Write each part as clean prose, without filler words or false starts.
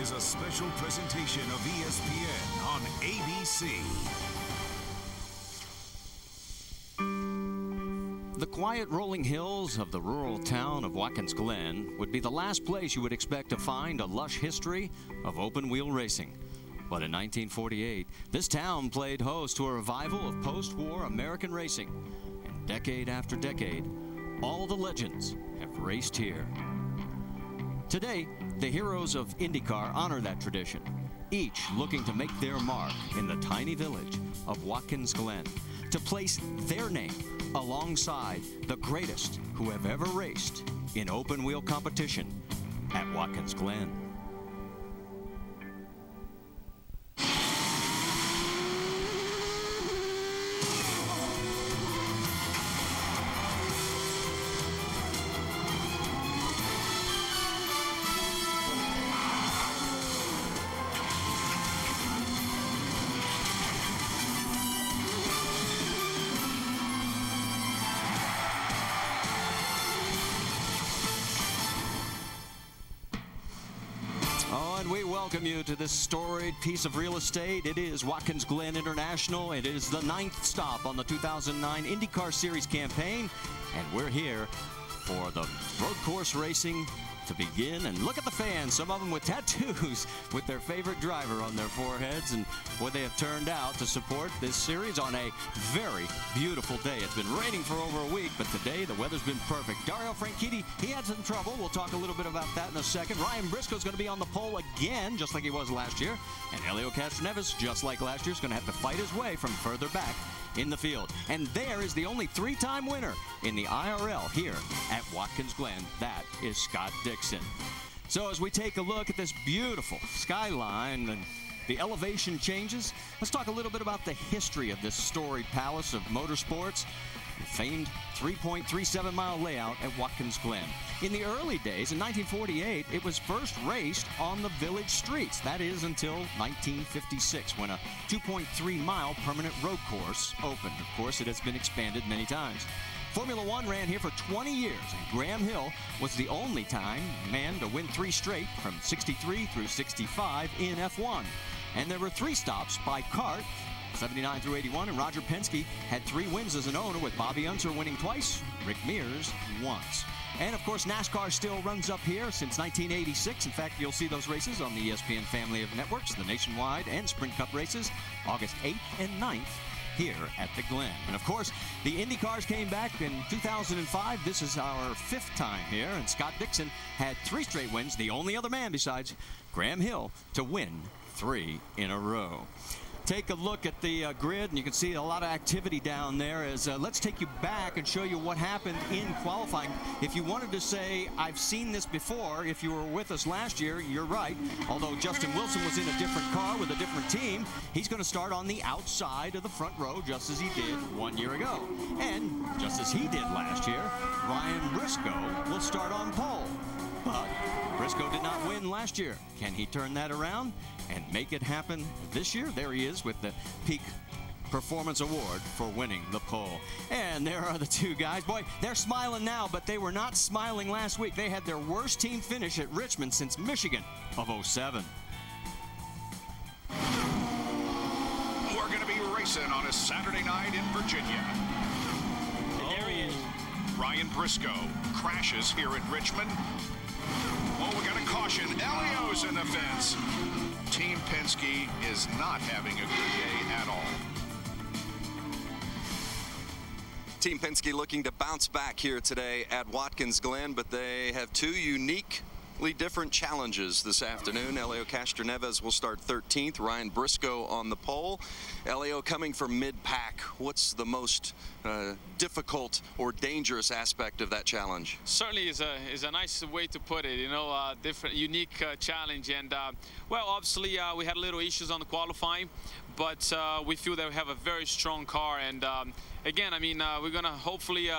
is a special presentation of ESPN on ABC. The quiet rolling hills of the rural town of Watkins Glen would be the last place you would expect to find a lush history of open-wheel racing. But in 1948, this town played host to a revival of post-war American racing. And decade after decade, all the legends have raced here. Today, the heroes of IndyCar honor that tradition, each looking to make their mark in the tiny village of Watkins Glen, to place their name alongside the greatest who have ever raced in open-wheel competition at Watkins Glen. We welcome you to this storied piece of real estate. It is Watkins Glen International. It is the 9th stop on the 2009 IndyCar Series campaign, and we're here for the road course racing to begin. And look at the fans, some of them with tattoos with their favorite driver on their foreheads, and boy, they have turned out to support this series on a very beautiful day. It's been raining for over a week, but today the weather's been perfect. Dario Franchitti, he had some trouble. We'll talk a little bit about that in a second. Ryan Briscoe's going to be on the pole again, just like he was last year. And Helio Castroneves, just like last year, is going to have to fight his way from further back in the field. And there is the only 3-time winner in the IRL here at Watkins Glen. That is Scott Dixon. So as we take a look at this beautiful skyline and the elevation changes, let's talk a little bit about the history of this storied palace of motorsports, the famed 3.37-mile layout at Watkins Glen. In the early days, in 1948, it was first raced on the village streets. That is until 1956, when a 2.3-mile permanent road course opened. Of course, it has been expanded many times. Formula One ran here for 20 years, and Graham Hill was the only man to win 3 straight from 63 through 65 in F1. And there were 3 stops by CART, 79 through 81, and Roger Penske had 3 wins as an owner, with Bobby Unser winning twice, Rick Mears once. And of course, NASCAR still runs up here since 1986. In fact, you'll see those races on the ESPN family of networks, the Nationwide and Sprint Cup races, August 8th and 9th. Here at the Glen. And of course, the Indy cars came back in 2005. This is our 5th time here, and Scott Dixon had 3 straight wins, the only other man besides Graham Hill to win 3 in a row. Take a look at the grid, and you can see a lot of activity down there. Let's take you back and show you what happened in qualifying. If you wanted to say, I've seen this before, if you were with us last year, you're right. Although Justin Wilson was in a different car with a different team, he's going to start on the outside of the front row, just as he did 1 year ago. And just as he did last year, Ryan Briscoe will start on pole. But Briscoe did not win last year. Can he turn that around and make it happen this year? There he is with the Peak Performance Award for winning the pole. And there are the 2 guys. Boy, they're smiling now, but they were not smiling last week. They had their worst team finish at Richmond since Michigan of '07. We're going to be racing on a Saturday night in Virginia. There he is. Ryan Briscoe crashes here at Richmond. Oh, we got a caution. Helio's in the fence. Team Penske is not having a good day at all. Team Penske looking to bounce back here today at Watkins Glen, but they have 2 uniquely different challenges this afternoon. Helio Castroneves will start 13th, Ryan Briscoe on the pole. Helio coming from mid-pack. What's the most difficult or dangerous aspect of that challenge? Certainly is a nice way to put it, you know, different, unique challenge. And well, obviously we had a little issues on the qualifying, but we feel that we have a very strong car. And again, I mean, we're gonna hopefully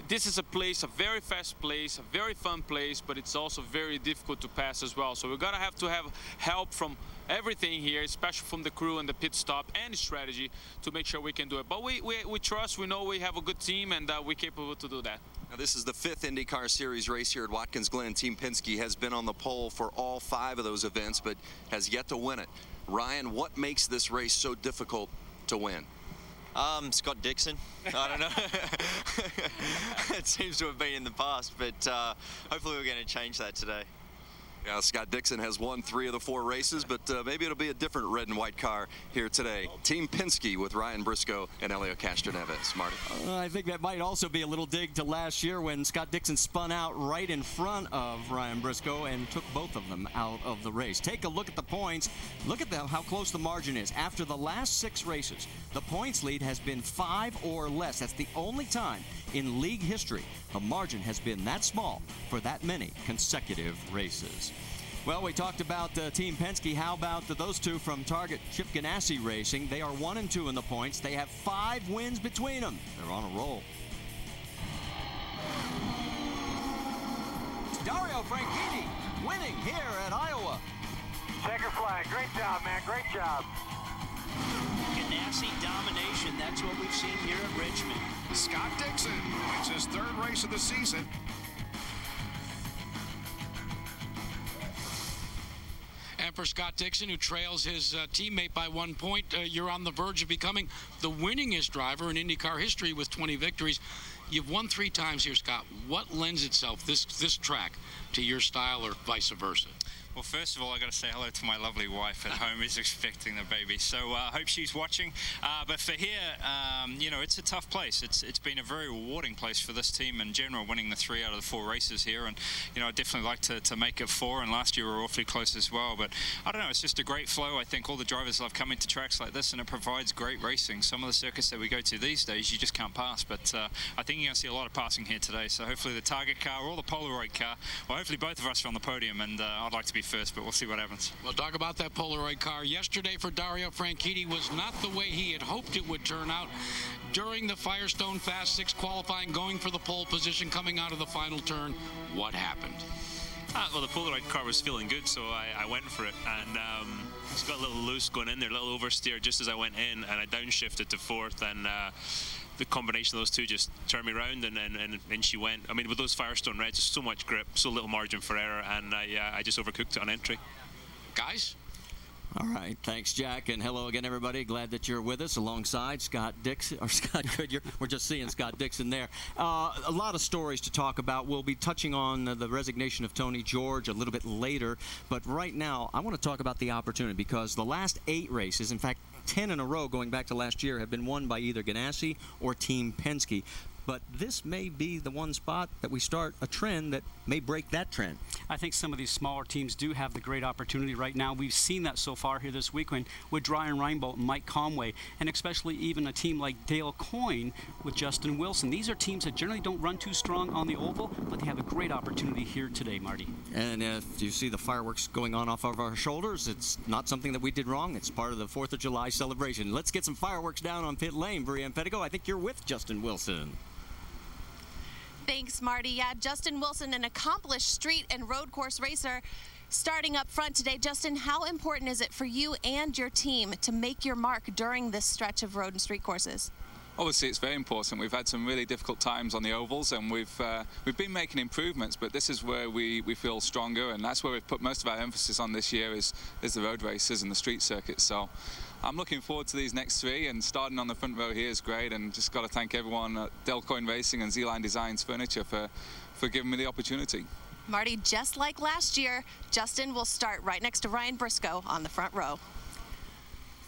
this is a place, a very fast place, a very fun place, but it's also very difficult to pass as well. So we're gonna have to have help from everything here, especially from the crew and the pit stop and strategy, to make sure we can do it. But we trust, we know we have a good team, and we're capable to do that. Now, this is the 5th IndyCar Series race here at Watkins Glen. Team Penske has been on the pole for all 5 of those events, but has yet to win it. Ryan, what makes this race so difficult to win? Scott Dixon. I don't know. It seems to have been in the past, but hopefully we're going to change that today. Yeah, Scott Dixon has won 3 of the 4 races, but maybe it'll be a different red and white car here today. Team Penske with Ryan Briscoe and Helio Castroneves. Marty? I think that might also be a little dig to last year when Scott Dixon spun out right in front of Ryan Briscoe and took both of them out of the race. Take a look at the points. Look at how close the margin is. After the last 6 races, the points lead has been 5 or less. That's the only time in league history the margin has been that small for that many consecutive races. Well, we talked about Team Penske. How about those two from Target Chip Ganassi Racing? They are 1 and 2 in the points. They have 5 wins between them. They're on a roll. Dario Franchitti winning here at Iowa. Checker flag. Great job, man. Great job. Ganassi domination. That's what we've seen here at Richmond. Scott Dixon wins his 3rd race of the season. And for Scott Dixon, who trails his teammate by 1 point, you're on the verge of becoming the winningest driver in IndyCar history with 20 victories. You've won 3 times here, Scott. What lends itself, this track, to your style or vice versa? Well, first of all, I got to say hello to my lovely wife at home who's expecting the baby. So I hope she's watching. But for here, you know, it's a tough place. It's been a very rewarding place for this team in general, winning the 3 out of the 4 races here. And, you know, I'd definitely like to make it 4. And last year we were awfully close as well. But I don't know, it's just a great flow. I think all the drivers love coming to tracks like this, and it provides great racing. Some of the circuits that we go to these days, you just can't pass. But I think you're going to see a lot of passing here today. So hopefully the Target car or the Polaroid car, well, hopefully both of us are on the podium. And I'd like to be first, but we'll see what happens. Well, talk about that Polaroid car. Yesterday for Dario Franchitti was not the way he had hoped it would turn out. During the Firestone Fast 6 qualifying, going for the pole position, coming out of the final turn, what happened? Well, the Polaroid car was feeling good, so I went for it. And just got a little loose going in there, a little oversteer just as I went in, and I downshifted to 4th, and the combination of those two just turned me around, and she went. I mean, with those Firestone Reds, so much grip, so little margin for error, and I just overcooked it on entry. Guys? All right, thanks, Jack, and hello again, everybody. Glad that you're with us alongside Scott Dixon, or Scott Goodyear. We're just seeing Scott Dixon there. A lot of stories to talk about. We'll be touching on the resignation of Tony George a little bit later, but right now I want to talk about the opportunity, because the last 8 races, in fact, 10 in a row going back to last year, have been won by either Ganassi or Team Penske. But this may be the one spot that we start a trend that may break that trend. I think some of these smaller teams do have the great opportunity right now. We've seen that so far here this week with Ryan Reinbold and Mike Conway, and especially even a team like Dale Coyne with Justin Wilson. These are teams that generally don't run too strong on the oval, but they have a great opportunity here today, Marty. And if you see the fireworks going on off of our shoulders, it's not something that we did wrong. It's part of the 4th of July celebration. Let's get some fireworks down on pit lane. Brianne Pettigo, I think you're with Justin Wilson. Thanks, Marty. Yeah, Justin Wilson, an accomplished street and road course racer, starting up front today. Justin, how important is it for you and your team to make your mark during this stretch of road and street courses? Obviously, it's very important. We've had some really difficult times on the ovals, and we've been making improvements, but this is where we feel stronger, and that's where we've put most of our emphasis on this year is the road races and the street circuits. So I'm looking forward to these next 3, and starting on the front row here is great, and just got to thank everyone at Dale Coyne Racing and Z-Line Designs Furniture for giving me the opportunity. Marty, just like last year, Justin will start right next to Ryan Briscoe on the front row.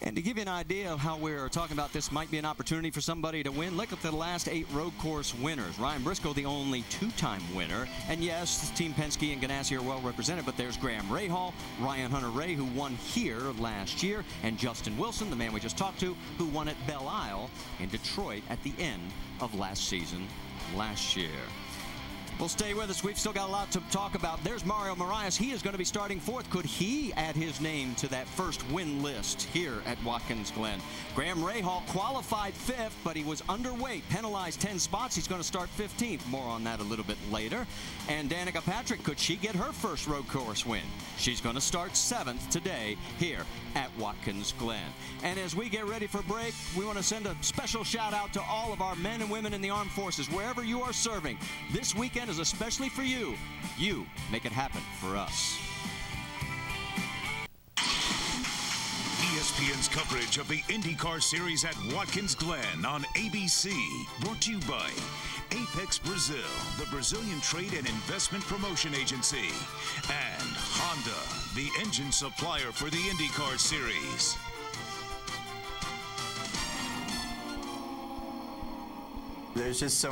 And to give you an idea of how we're talking about this might be an opportunity for somebody to win, look at the last 8 road course winners. Ryan Briscoe, the only 2-time winner. And yes, Team Penske and Ganassi are well represented, but there's Graham Rahal, Ryan Hunter-Reay, who won here last year, and Justin Wilson, the man we just talked to, who won at Belle Isle in Detroit at the end of last season last year. Well, stay with us. We've still got a lot to talk about. There's Mario Moraes. He is going to be starting fourth. Could he add his name to that first win list here at Watkins Glen? Graham Rahal qualified fifth, but he was underweight, penalized 10 spots. He's going to start 15th. More on that a little bit later. And Danica Patrick, could she get her first road course win? She's going to start 7th today here at Watkins Glen. And as we get ready for break, we want to send a special shout out to all of our men and women in the armed forces, wherever you are serving. This weekend is especially for you. You make it happen for us. ESPN's coverage of the IndyCar Series at Watkins Glen on ABC, brought to you by Apex Brazil, the Brazilian Trade and Investment Promotion Agency, and Honda, the engine supplier for the IndyCar Series. There's just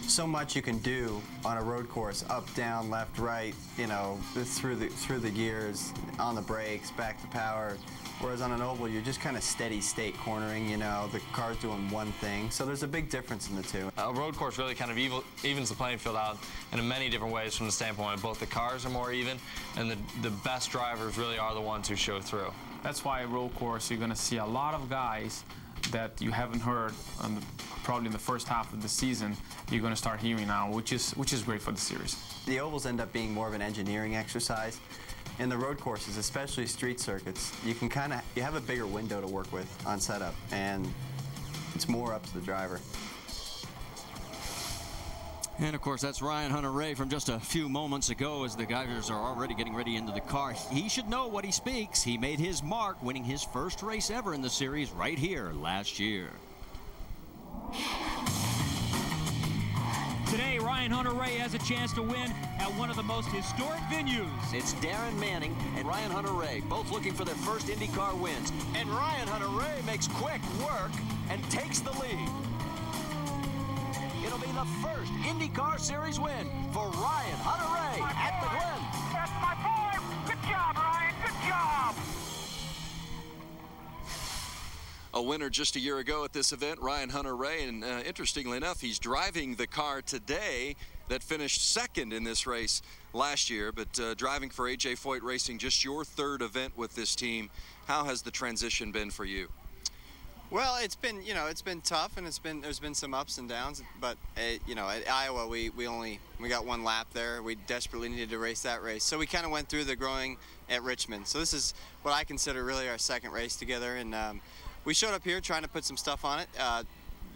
so much you can do on a road course, up, down, left, right, you know, through the gears, on the brakes, back to power. Whereas on an oval, you're just kind of steady state cornering, you know, the car's doing one thing. So there's a big difference in the two. A road course really kind of evens the playing field out in many different ways from the standpoint of both the cars are more even and the best drivers really are the ones who show through. That's why a road course, you're going to see a lot of guys that you haven't heard probably in the first half of the season, you're going to start hearing now, which is great for the series. The ovals end up being more of an engineering exercise. In the road courses, especially street circuits, you have a bigger window to work with on setup, and it's more up to the driver. And, of course, that's Ryan Hunter-Reay from just a few moments ago as the guys are already getting ready into the car. He should know what he speaks. He made his mark, winning his first race ever in the series right here last year. Today, Ryan Hunter-Reay has a chance to win at one of the most historic venues. It's Darren Manning and Ryan Hunter-Reay, both looking for their first IndyCar wins. And Ryan Hunter-Reay makes quick work and takes the lead. It'll be the first IndyCar Series win for Ryan Hunter-Reay at the Glen. That's my boy. Good job, Ryan. Good job. A winner just a year ago at this event, Ryan Hunter-Reay, and interestingly enough, he's driving the car today that finished second in this race last year, but driving for A.J. Foyt Racing, just your third event with this team. How has the transition been for you? Well, it's been tough, and there's been some ups and downs, but at Iowa we got one lap there. We desperately needed to race that race, so we kind of went through the growing at Richmond. So this is what I consider really our second race together, and we showed up here trying to put some stuff on it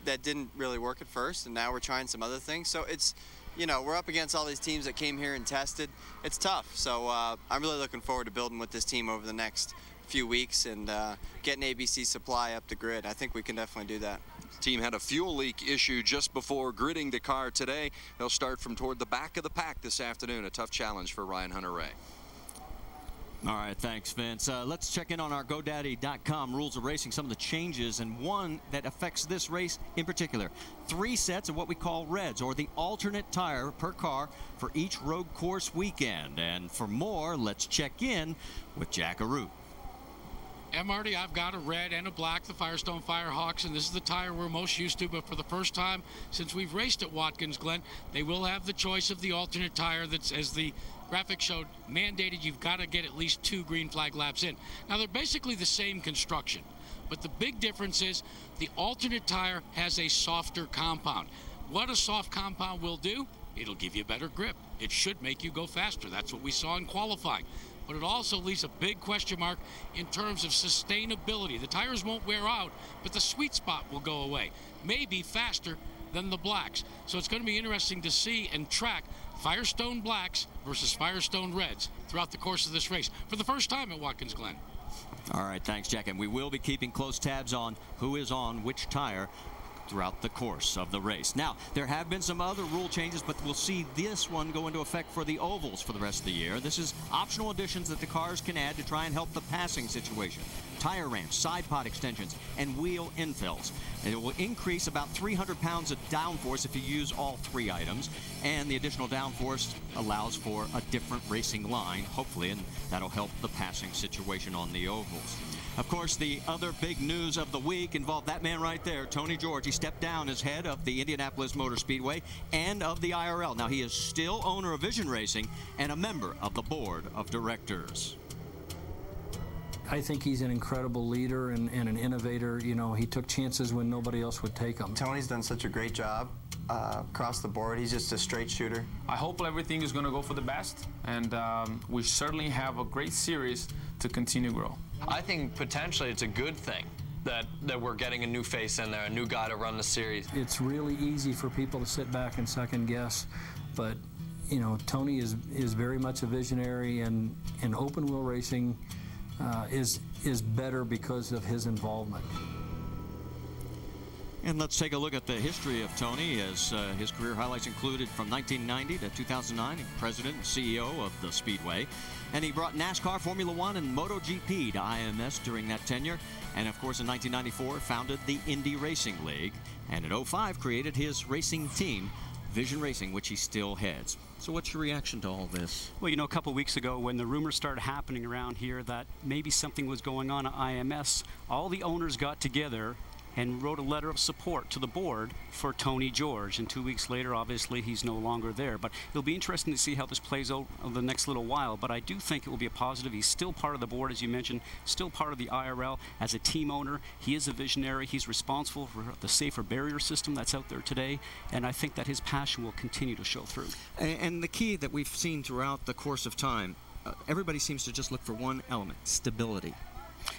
that didn't really work at first, and now we're trying some other things. So it's, we're up against all these teams that came here and tested. It's tough, so I'm really looking forward to building with this team over the next few weeks and getting ABC Supply up the grid. I think we can definitely do that. The team had a fuel leak issue just before gridding the car today. They'll start from toward the back of the pack this afternoon. A tough challenge for Ryan Hunter-Reay. All right, thanks, Vince. Let's check in on our GoDaddy.com rules of racing, some of the changes, and one that affects this race in particular. 3 sets of what we call reds, or the alternate tire per car for each road course weekend. And for more, let's check in with Jack Arute. And Marty, I've got a red and a black, the Firestone Firehawks, and this is the tire we're most used to, but for the first time since we've raced at Watkins Glen, they will have the choice of the alternate tire that's, as the graphic showed, mandated you've got to get at least 2 green flag laps in. Now, they're basically the same construction, but the big difference is the alternate tire has a softer compound. What a soft compound will do, it'll give you better grip. It should make you go faster. That's what we saw in qualifying. But it also leaves a big question mark in terms of sustainability. The tires won't wear out, but the sweet spot will go away, maybe faster than the blacks. So it's going to be interesting to see and track Firestone Blacks versus Firestone Reds throughout the course of this race for the first time at Watkins Glen. All right, thanks, Jack. And we will be keeping close tabs on who is on which tire throughout the course of the race. Now, there have been some other rule changes, but we'll see this one go into effect for the ovals for the rest of the year. This is optional additions that the cars can add to try and help the passing situation. tire ramps, side pod extensions, and wheel infills. And it will increase about 300 pounds of downforce if you use all 3 items. And the additional downforce allows for a different racing line, hopefully, and that'll help the passing situation on the ovals. Of course, the other big news of the week involved that man right there, Tony George. He stepped down as head of the Indianapolis Motor Speedway and of the IRL. Now, he is still owner of Vision Racing and a member of the board of directors. I think he's an incredible leader and an innovator. You know, he took chances when nobody else would take them. Tony's done such a great job across the board. He's just a straight shooter. I hope everything is going to go for the best, and we certainly have a great series to continue to grow. I think potentially it's a good thing that we're getting a new face in there, a new guy to run the series. It's really easy for people to sit back and second guess, but you know, Tony is very much a visionary, and open wheel racing is better because of his involvement. And let's take a look at the history of Tony, as his career highlights included from 1990 to 2009, president and CEO of the Speedway. And he brought NASCAR, Formula One, and MotoGP to IMS during that tenure. And of course, in 1994, founded the Indy Racing League. And in 2005, created his racing team, Vision Racing, which he still heads. So what's your reaction to all this? Well, you know, a couple weeks ago when the rumors started happening around here that maybe something was going on at IMS, all the owners got together and wrote a letter of support to the board for Tony George. And 2 weeks later, obviously, he's no longer there. But it'll be interesting to see how this plays out over the next little while. But I do think it will be a positive. He's still part of the board, as you mentioned, still part of the IRL. As a team owner, he is a visionary. He's responsible for the safer barrier system that's out there today. And I think that his passion will continue to show through. And the key that we've seen throughout the course of time, everybody seems to just look for one element: stability.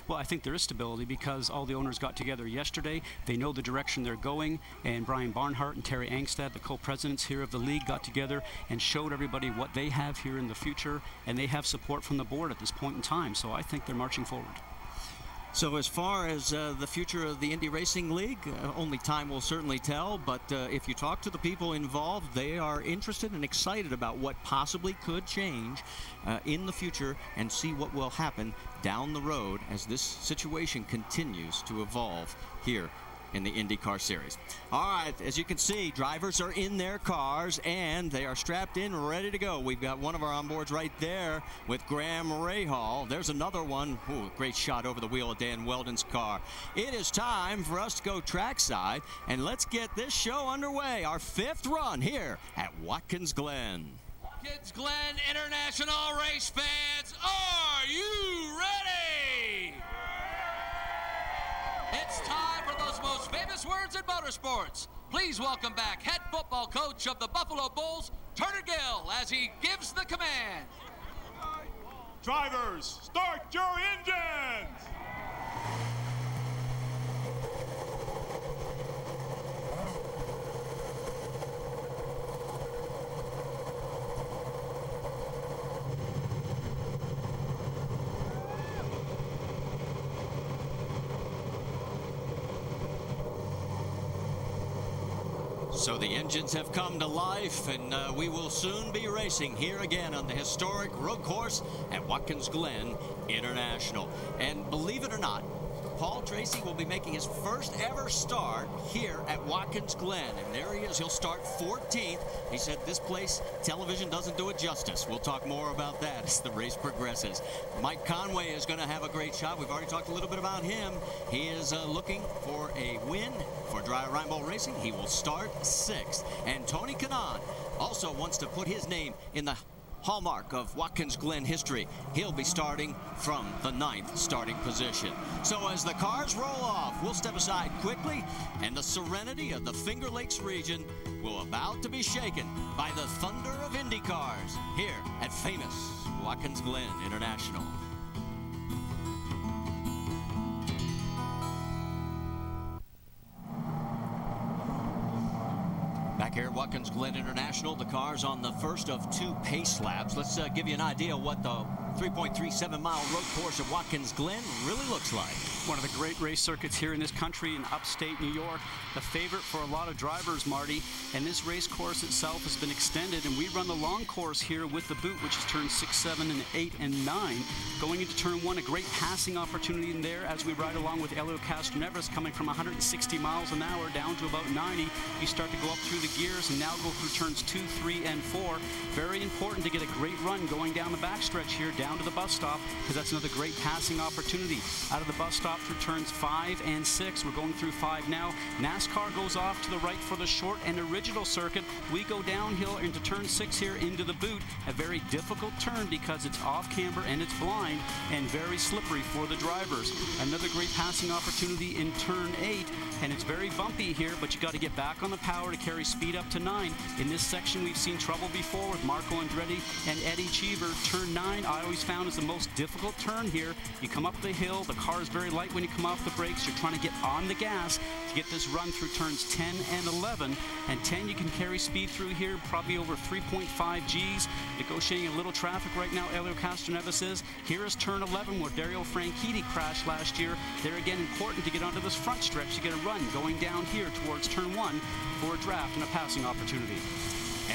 Well, I think there is stability because all the owners got together yesterday. They know the direction they're going, and Brian Barnhart and Terry Angstad, the co-presidents here of the league, got together and showed everybody what they have here in the future, and they have support from the board at this point in time. So I think they're marching forward. So as far as the future of the Indy Racing League, only time will certainly tell, but if you talk to the people involved, they are interested and excited about what possibly could change in the future and see what will happen down the road as this situation continues to evolve here in the IndyCar Series. All right, as you can see, drivers are in their cars and they are strapped in, ready to go. We've got one of our onboards right there with Graham Rahal. There's another one. Ooh, great shot over the wheel of Dan Weldon's car. It is time for us to go trackside, and let's get this show underway. Our 5th run here at Watkins Glen. Watkins Glen International race fans, are you ready? It's time for those most famous words in motorsports. Please welcome back head football coach of the Buffalo Bulls, Turner Gill, as he gives the command. Drivers, start your engines! So the engines have come to life, and we will soon be racing here again on the historic road course at Watkins Glen International. And believe it or not, Paul Tracy will be making his first ever start here at Watkins Glen. And there he is. He'll start 14th. He said this place, television doesn't do it justice. We'll talk more about that as the race progresses. Mike Conway is going to have a great shot. We've already talked a little bit about him. He is looking for a win for Dry Reinbold Racing. He will start 6th. And Tony Kanaan also wants to put his name in the hallmark of Watkins Glen history. He'll be starting from the 9th starting position. So as the cars roll off, we'll step aside quickly, and the serenity of the Finger Lakes region will about to be shaken by the thunder of Indy cars here at famous Watkins Glen International. Back here at Watkins Glen International, the car's on the first of 2 pace laps. Let's give you an idea of what the 3.37-mile road course of Watkins Glen really looks like. One of the great race circuits here in this country in upstate New York. The favorite for a lot of drivers, Marty. And this race course itself has been extended, and we run the long course here with the boot, which is turns 6, 7, and 8, and 9. Going into turn 1, a great passing opportunity in there as we ride along with Helio Castroneves coming from 160 miles an hour down to about 90. You start to go up through the gears and now go through turns 2, 3, and 4. Very important to get a great run going down the backstretch here down to the bus stop, because that's another great passing opportunity. Out of the bus stop through turns 5 and 6. We're going through 5 now. NASCAR goes off to the right for the short and original circuit. We go downhill into turn 6 here into the boot. A very difficult turn because it's off camber and it's blind and very slippery for the drivers. Another great passing opportunity in turn 8, and it's very bumpy here, but you got to get back on the power to carry speed up to 9. In this section, we've seen trouble before with Marco Andretti and Eddie Cheever. Turn 9, I always found, is the most difficult turn here. You come up the hill, the car is very light when you come off the brakes. You're trying to get on the gas to get this run through turns 10 and 11. And 10, you can carry speed through here, probably over 3.5 Gs. Negotiating a little traffic right now, Helio Castroneves is. Here is turn 11, where Dario Franchitti crashed last year. There again, important to get onto this front stretch to get a run going down here towards turn 1 for a draft and a passing opportunity.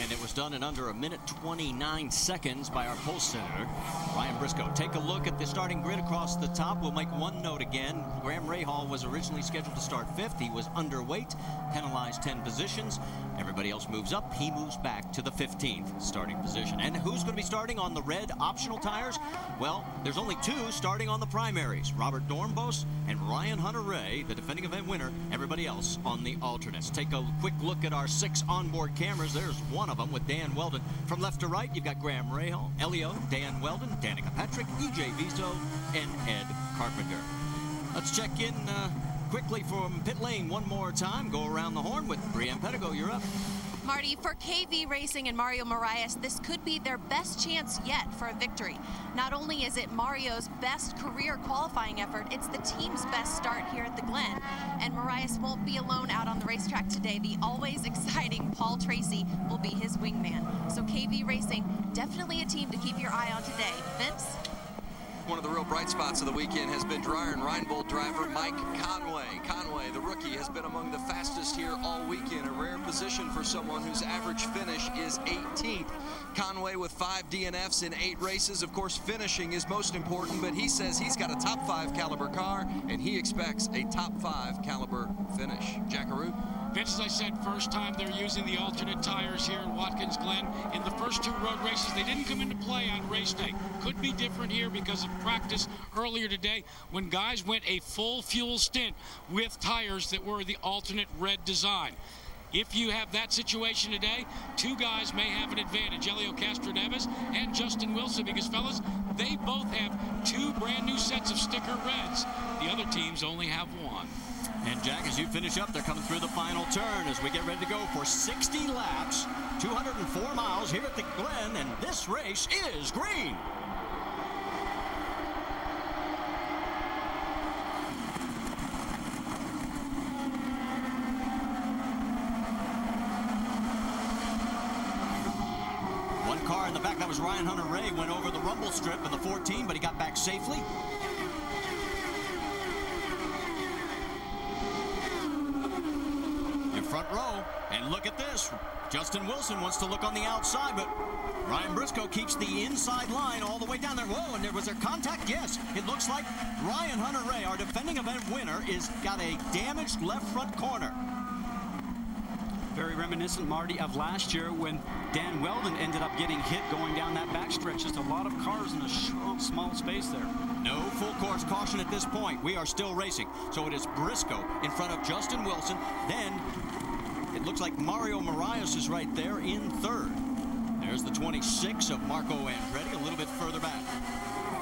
And it was done in under 1:29 seconds by our pole sitter, Ryan Briscoe. Take a look at the starting grid across the top. We'll make one note again. Graham Rahal was originally scheduled to start 5th. He was underweight, penalized 10 positions. Everybody else moves up. He moves back to the 15th starting position. And who's going to be starting on the red optional tires? Well, there's only 2 starting on the primaries. Robert Dornbos and Ryan Hunter-Reay, the defending event winner. Everybody else on the alternates. Take a quick look at our 6 onboard cameras. There's one of them with Dan Weldon. From left to right, you've got Graham Rahal, Elio, Dan Weldon, Danica Patrick, EJ Vizo, and Ed Carpenter. Let's check in quickly from pit lane one more time. Go around the horn with Brianne Pettigo. You're up. Marty, for KV Racing and Mario Moraes, this could be their best chance yet for a victory. Not only is it Mario's best career qualifying effort, it's the team's best start here at the Glen. And Moraes won't be alone out on the racetrack today. The always exciting Paul Tracy will be his wingman. So KV Racing, definitely a team to keep your eye on today. Vince? One of the real bright spots of the weekend has been Dreyer and Reinbold driver Mike Conway. Conway, the rookie, has been among the fastest here all weekend, a rare position for someone whose average finish is 18th. Conway with 5 DNFs in 8 races. Of course, finishing is most important, but he says he's got a top 5 caliber car, and he expects a top 5 caliber finish. Jackaroo? Vince, as I said, first time they're using the alternate tires here at Watkins Glen. In the first 2 road races, they didn't come into play on race day. Could be different here because of practice earlier today when guys went a full fuel stint with tires that were the alternate red design. If you have that situation today, 2 guys may have an advantage, Helio Castroneves and Justin Wilson, because, fellas, they both have 2 brand new sets of sticker reds. The other teams only have 1. And Jack, as you finish up, they're coming through the final turn as we get ready to go for 60 laps, 204 miles here at the Glen, and this race is green. One car in the back, that was Ryan Hunter-Reay, went over the rumble strip in the 14, but he got back safely. Front row, and look at this. Justin Wilson wants to look on the outside, but Ryan Briscoe keeps the inside line all the way down there. Whoa, and was there contact? Yes. It looks like Ryan Hunter-Reay, our defending event winner, is got a damaged left front corner. Very reminiscent, Marty, of last year when Dan Weldon ended up getting hit going down that backstretch. Just a lot of cars in a small space there. No full course caution at this point. We are still racing. So it is Briscoe in front of Justin Wilson. Then it looks like Mario Moraes is right there in 3rd. There's the 26 of Marco Andretti a little bit further back.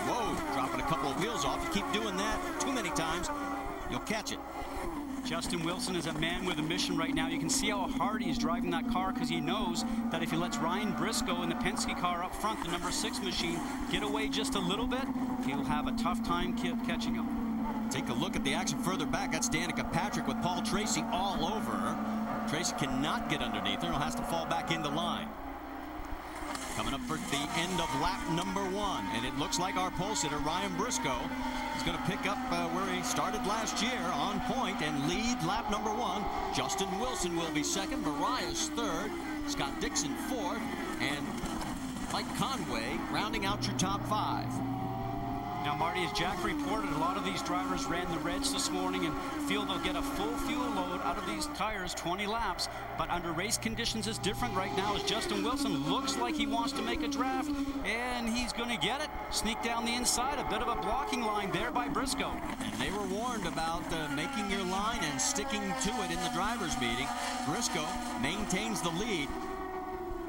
Whoa, dropping a couple of wheels off. You keep doing that too many times, you'll catch it. Justin Wilson is a man with a mission right now. You can see how hard he's driving that car because he knows that if he lets Ryan Briscoe in the Penske car up front, the number 6 machine, get away just a little bit, he'll have a tough time catching him. Take a look at the action further back. That's Danica Patrick with Paul Tracy all over her. Tracy cannot get underneath her and has to fall back into line. coming up for the end of lap number 1. And it looks like our pole sitter, Ryan Briscoe, is going to pick up where he started last year on point and lead lap number 1. Justin Wilson will be second, Mariah's third, Scott Dixon fourth, and Mike Conway rounding out your top 5. Now, Marty, as Jack reported, a lot of these drivers ran the reds this morning and feel they'll get a full fuel load out of these tires, 20 laps. But under race conditions, it's different right now as Justin Wilson looks like he wants to make a draft, and he's going to get it. Sneak down the inside, a bit of a blocking line there by Briscoe. And they were warned about making your line and sticking to it in the driver's meeting. Briscoe maintains the lead.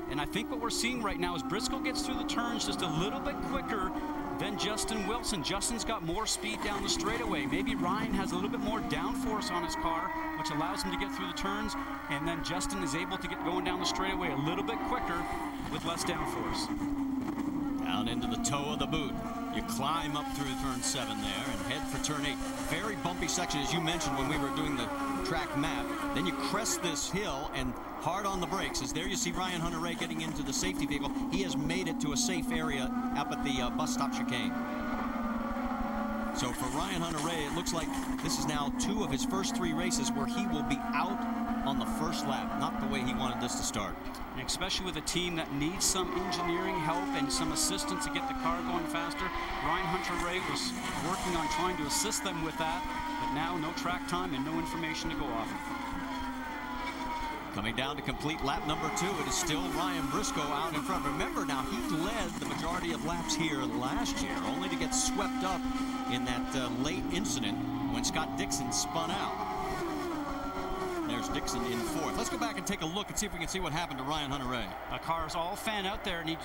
And I think what we're seeing right now is Briscoe gets through the turns just a little bit quicker than Justin Wilson. Justin's got more speed down the straightaway. Maybe Ryan has a little bit more downforce on his car, which allows him to get through the turns, and then Justin is able to get going down the straightaway a little bit quicker with less downforce. Down into the toe of the boot. You climb up through turn 7 there and head for turn 8. Very bumpy section, as you mentioned when we were doing the track map. Then you crest this hill and hard on the brakes. As there you see Ryan Hunter-Reay getting into the safety vehicle. He has made it to a safe area up at the bus stop chicane. So for Ryan Hunter-Reay, it looks like this is now 2 of his first 3 races where he will be out on the first lap. Not the way he wanted this to start. And especially with a team that needs some engineering help and some assistance to get the car going faster. Ryan Hunter-Reay was working on trying to assist them with that, but now no track time and no information to go off of. Coming down to complete lap number 2, it is still Ryan Briscoe out in front. Remember now, he led the majority of laps here last year, only to get swept up in that late incident when Scott Dixon spun out. There's Dixon in 4th. Let's go back and take a look and see if we can see what happened to Ryan Hunter-Reay. The car's all fan out there, and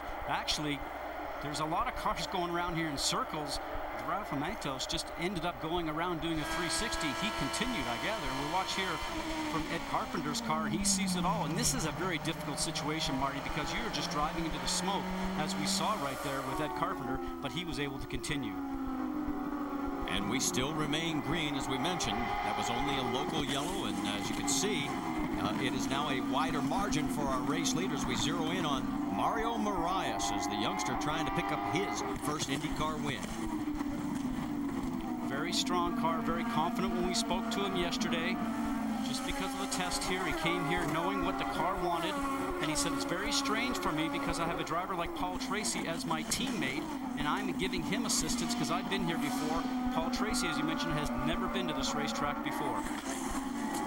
there's a lot of cars going around here in circles. The driver from Matos just ended up going around doing a 360. He continued, I gather. We'll watch here from Ed Carpenter's car. He sees it all, and this is a very difficult situation, Marty, because you're just driving into the smoke, as we saw right there with Ed Carpenter, but he was able to continue. And we still remain green, as we mentioned. That was only a local yellow, and as you can see, it is now a wider margin for our race leaders. We zero in on Mario Marias as the youngster trying to pick up his first IndyCar win. Very strong car, very confident when we spoke to him yesterday. Just because of the test here, he came here knowing what the car wanted, and he said, it's very strange for me because I have a driver like Paul Tracy as my teammate, and I'm giving him assistance because I've been here before. Paul Tracy, as you mentioned, has never been to this racetrack before.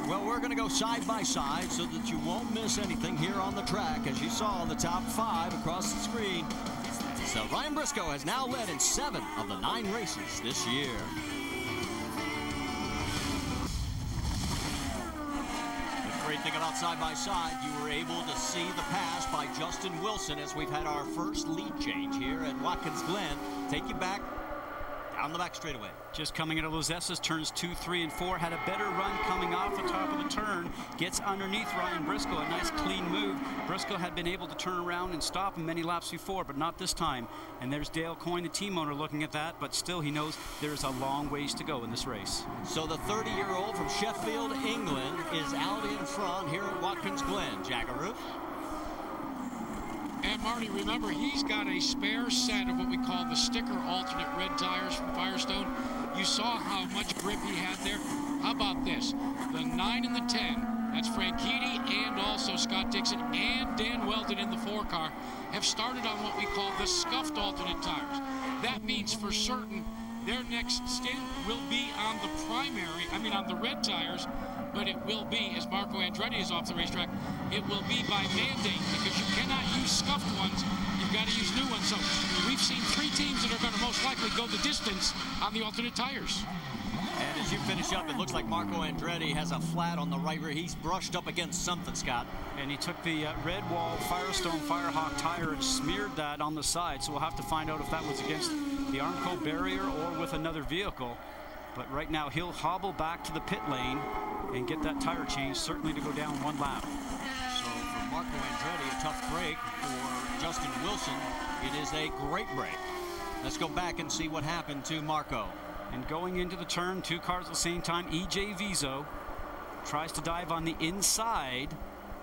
Well, we're going to go side by side so that you won't miss anything here on the track. As you saw, the top 5 across the screen. So Ryan Briscoe has now led in 7 of the 9 races this year. The great thing about side by side, you were able to see the pass by Justin Wilson as we've had our first lead change here at Watkins Glen. Take you back down the back straightaway. Just coming into Los Estes, turns 2, 3, and 4. Had a better run coming off the top of the turn. Gets underneath Ryan Briscoe. A nice clean move. Briscoe had been able to turn around and stop him many laps before, but not this time. And there's Dale Coyne, the team owner, looking at that, but still he knows there's a long ways to go in this race. So the 30-year-old from Sheffield, England, is out in front here at Watkins Glen. Jackaroo. And Marty, remember, he's got a spare set of what we call the sticker alternate red tires from Firestone. You saw how much grip he had there. How about this? The 9 and the 10, that's Franchitti and also Scott Dixon and Dan Weldon in the 4 car, have started on what we call the scuffed alternate tires. That means for certain their next stint will be on the red tires, but it will be, as Marco Andretti is off the racetrack, it will be by mandate because you cannot use scuffed ones. You've got to use new ones. So we've seen 3 teams that are going to most likely go the distance on the alternate tires. And as you finish up, it looks like Marco Andretti has a flat on the right rear. He's brushed up against something, Scott. And he took the red wall Firestone Firehawk tire and smeared that on the side. So we'll have to find out if that was against the Armco barrier or with another vehicle. But right now he'll hobble back to the pit lane and get that tire change, certainly to go down 1 lap. So for Marco Andretti, a tough break. For Justin Wilson, it is a great break. Let's go back and see what happened to Marco. And going into the turn, 2 cars at the same time, EJ Vizo tries to dive on the inside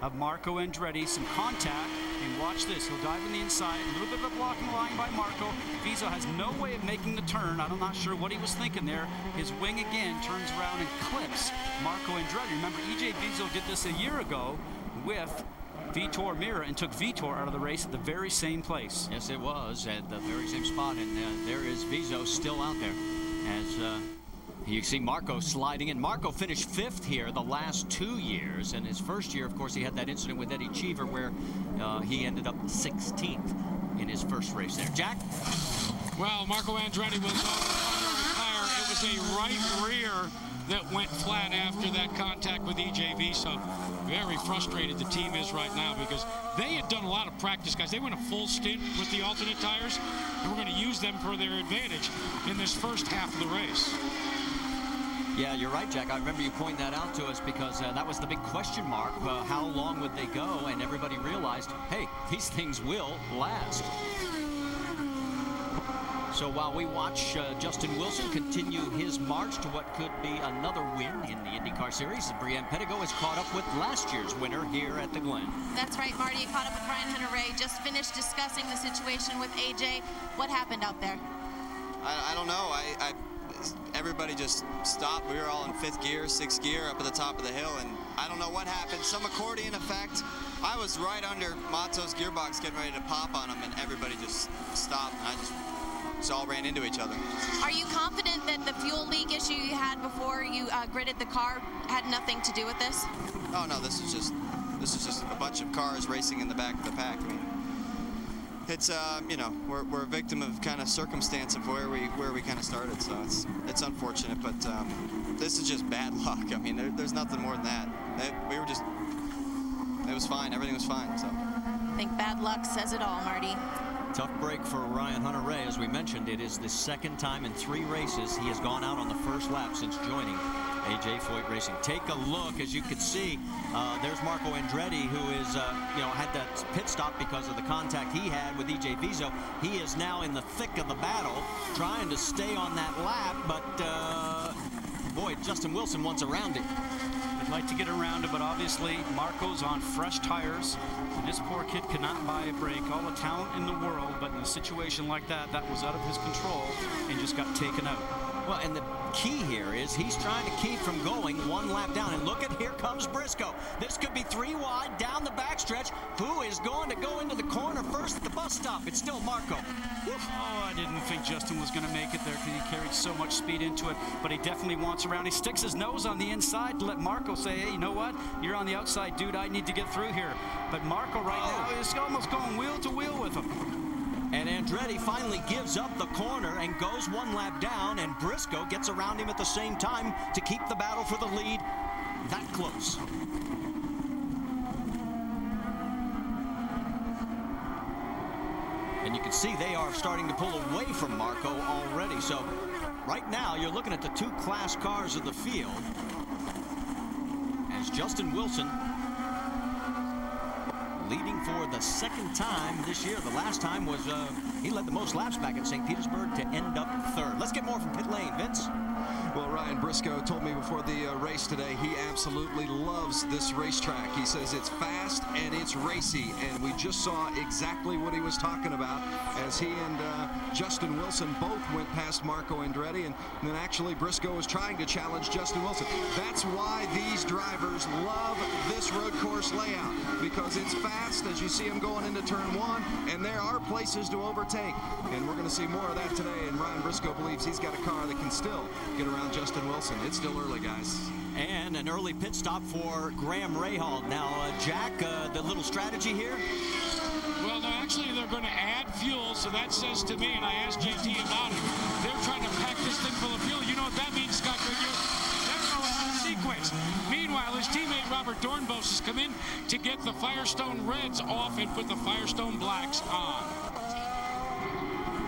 of Marco Andretti. Some contact. And watch this. He'll dive in the inside. A little bit of a blocking line by Marco. Viso has no way of making the turn. I'm not sure what he was thinking there. His wing again turns around and clips Marco Andretti. Remember, E.J. Viso did this a year ago with Vitor Meira and took Vitor out of the race at the very same place. Yes, it was at the very same spot, and there is Viso still out there. As you see Marco sliding in. Marco finished 5th here the last 2 years, and his first year, of course, he had that incident with Eddie Cheever where he ended up 16th in his first race there. Jack? Well, Marco Andretti was under the tire. It was a right rear that went flat after that contact with E.J. Viso. Very frustrated the team is right now because they had done a lot of practice, guys. They went a full stint with the alternate tires, and we're going to use them for their advantage in this first half of the race. Yeah, you're right, Jack. I remember you pointing that out to us because that was the big question mark. How long would they go? And everybody realized, hey, these things will last. So while we watch Justin Wilson continue his march to what could be another win in the IndyCar Series, Brianne Pettigo is caught up with last year's winner here at the Glen. That's right, Marty. You caught up with Ryan Hunter-Reay. Just finished discussing the situation with AJ. What happened out there? I don't know. Everybody just stopped. We were all in 5th gear, 6th gear up at the top of the hill, and I don't know what happened. Some accordion effect. I was right under Mato's gearbox getting ready to pop on him, and everybody just stopped, and I just all ran into each other. Are you confident that the fuel leak issue you had before you gridded the car had nothing to do with this? Oh no, this is just a bunch of cars racing in the back of the pack. I mean, it's you know, we're a victim of kind of circumstance of where we kind of started, so it's unfortunate, but this is just bad luck. I mean, there's nothing more than that. It was fine. Everything was fine. So I think bad luck says it all, Marty. Tough break for Ryan Hunter-Reay. As we mentioned, it is the 2nd time in 3 races he has gone out on the first lap since joining AJ Foyt Racing. Take a look. As you can see, there's Marco Andretti, who is, had that pit stop because of the contact he had with E.J. Viso. He is now in the thick of the battle, trying to stay on that lap, but boy, Justin Wilson wants around it. They'd like to get around it, but obviously Marco's on fresh tires. And this poor kid could not buy a break. All the talent in the world, but in a situation like that, that was out of his control and just got taken out. Well, and the key here is he's trying to keep from going 1 lap down. And look at, here comes Briscoe. This could be 3 wide down the backstretch. Who is going to go into the corner first at the bus stop? It's still Marco. Oh, I didn't think Justin was going to make it there because he carried so much speed into it, but he definitely wants around. He sticks his nose on the inside to let Marco say, hey, you know what? You're on the outside, dude. I need to get through here. But Marco right now is almost going wheel to wheel with him. And Andretti finally gives up the corner and goes 1 lap down, and Briscoe gets around him at the same time to keep the battle for the lead that close. And you can see they are starting to pull away from Marco already. So right now you're looking at the 2 class cars of the field as Justin Wilson leading for the 2nd time this year. The last time was he led the most laps back at St. Petersburg to end up 3rd. Let's get more from pit lane, Vince. Well, Ryan Briscoe told me before the race today he absolutely loves this racetrack. He says it's fast and it's racy, and we just saw exactly what he was talking about as he and Justin Wilson both went past Marco Andretti, and then actually Briscoe was trying to challenge Justin Wilson. That's why these drivers love this road course layout, because it's fast as you see them going into turn 1, and there are places to overtake, and we're going to see more of that today. And Ryan Briscoe believes he's got a car that can still get around Justin Wilson. It's still early, guys. And an early pit stop for Graham Rahal. Now, Jack, the little strategy here? Well, no, actually, they're going to add fuel, so that says to me, and I asked JT about it, they're trying to pack this thing full of fuel. You know what that means, Scott Goodyear? They're going out of sequence. Meanwhile, his teammate Robert Dornbos has come in to get the Firestone Reds off and put the Firestone Blacks on.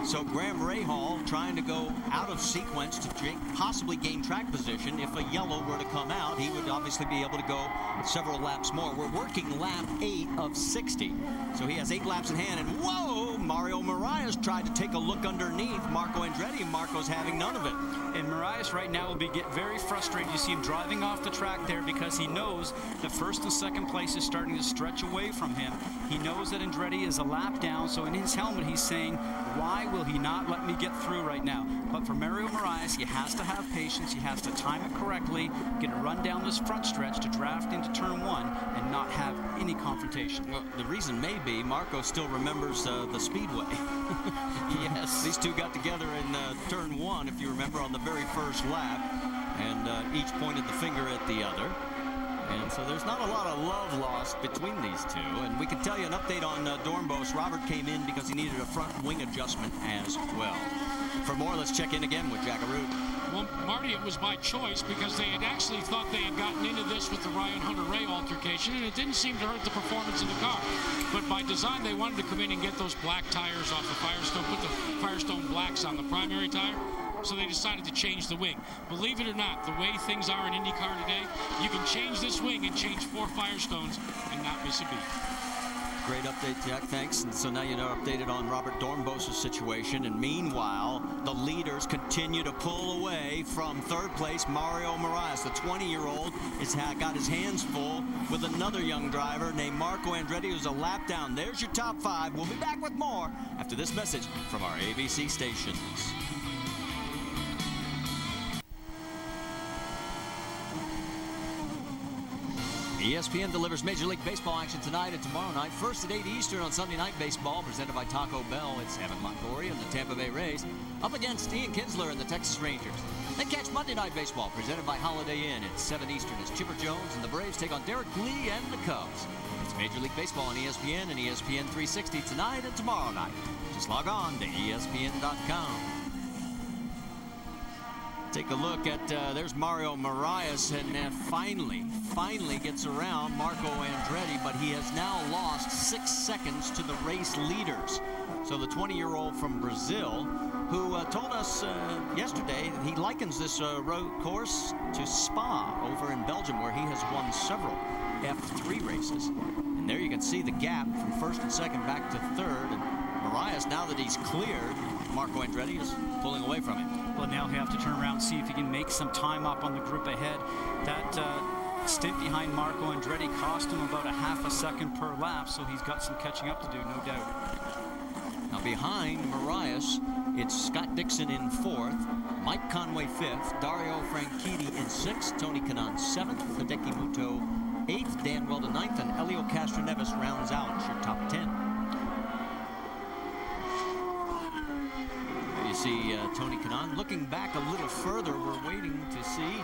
So Graham Rahal trying to go out of sequence to possibly gain track position. If a yellow were to come out, he would obviously be able to go several laps more. We're working lap 8 of 60. So he has 8 laps in hand, and whoa, Mario Moraes tried to take a look underneath Marco Andretti. Marco's having none of it. And Moraes right now will get very frustrated. You see him driving off the track there because he knows that first and second place is starting to stretch away from him. He knows that Andretti is a lap down, so in his helmet he's saying, why will he not let me get through right now? But for Mario Moraes, he has to have patience. He has to time it correctly, get a run down this front stretch to draft into turn 1 and not have any confrontation. Well, the reason may be Marco still remembers the speedway. Yes. These two got together in turn 1, if you remember, on the very first lap, and each pointed the finger at the other. And so there's not a lot of love lost between these two. And we can tell you an update on Dornbos. Robert came in because he needed a front wing adjustment as well. For more, let's check in again with Jack Arute. Well, Marty, it was by choice because they had actually thought they had gotten into this with the Ryan Hunter-Ray altercation, and it didn't seem to hurt the performance of the car. But by design, they wanted to come in and get those black tires off the Firestone, put the Firestone blacks on the primary tire. So they decided to change the wing. Believe it or not, the way things are in IndyCar today, you can change this wing and change 4 Firestones and not miss a beat. Great update, Jack. Thanks. And so now you're updated on Robert Dornbos' situation. And meanwhile, the leaders continue to pull away from third place, Mario Moraes. The 20-year-old has got his hands full with another young driver named Marco Andretti, who's a lap down. There's your top 5. We'll be back with more after this message from our ABC stations. ESPN delivers Major League Baseball action tonight and tomorrow night. First at 8 Eastern on Sunday Night Baseball, presented by Taco Bell. It's Evan Longoria and the Tampa Bay Rays up against Ian Kinsler and the Texas Rangers. Then catch Monday Night Baseball, presented by Holiday Inn at 7 Eastern as Chipper Jones and the Braves take on Derek Lee and the Cubs. It's Major League Baseball on ESPN and ESPN 360 tonight and tomorrow night. Just log on to ESPN.com. Take a look at, there's Mario Moraes, and finally gets around Marco Andretti, but he has now lost 6 seconds to the race leaders. So the 20-year-old from Brazil, who told us yesterday that he likens this road course to Spa over in Belgium, where he has won several F3 races. And there you can see the gap from first and second back to third. And Moraes, now that he's cleared, Marco Andretti is pulling away from him. Well, now he'll have to turn around and see if he can make some time up on the group ahead. That stint behind Marco Andretti cost him about a half a second per lap, so he's got some catching up to do, no doubt. Now behind Moraes, it's Scott Dixon in 4th, Mike Conway 5th, Dario Franchitti in 6th, Tony Kanaan 7th, Hideki Muto 8th, Dan Weldon 9th, and Helio Castroneves rounds out your top 10. You see Tony Kanaan looking back a little further. We're waiting to see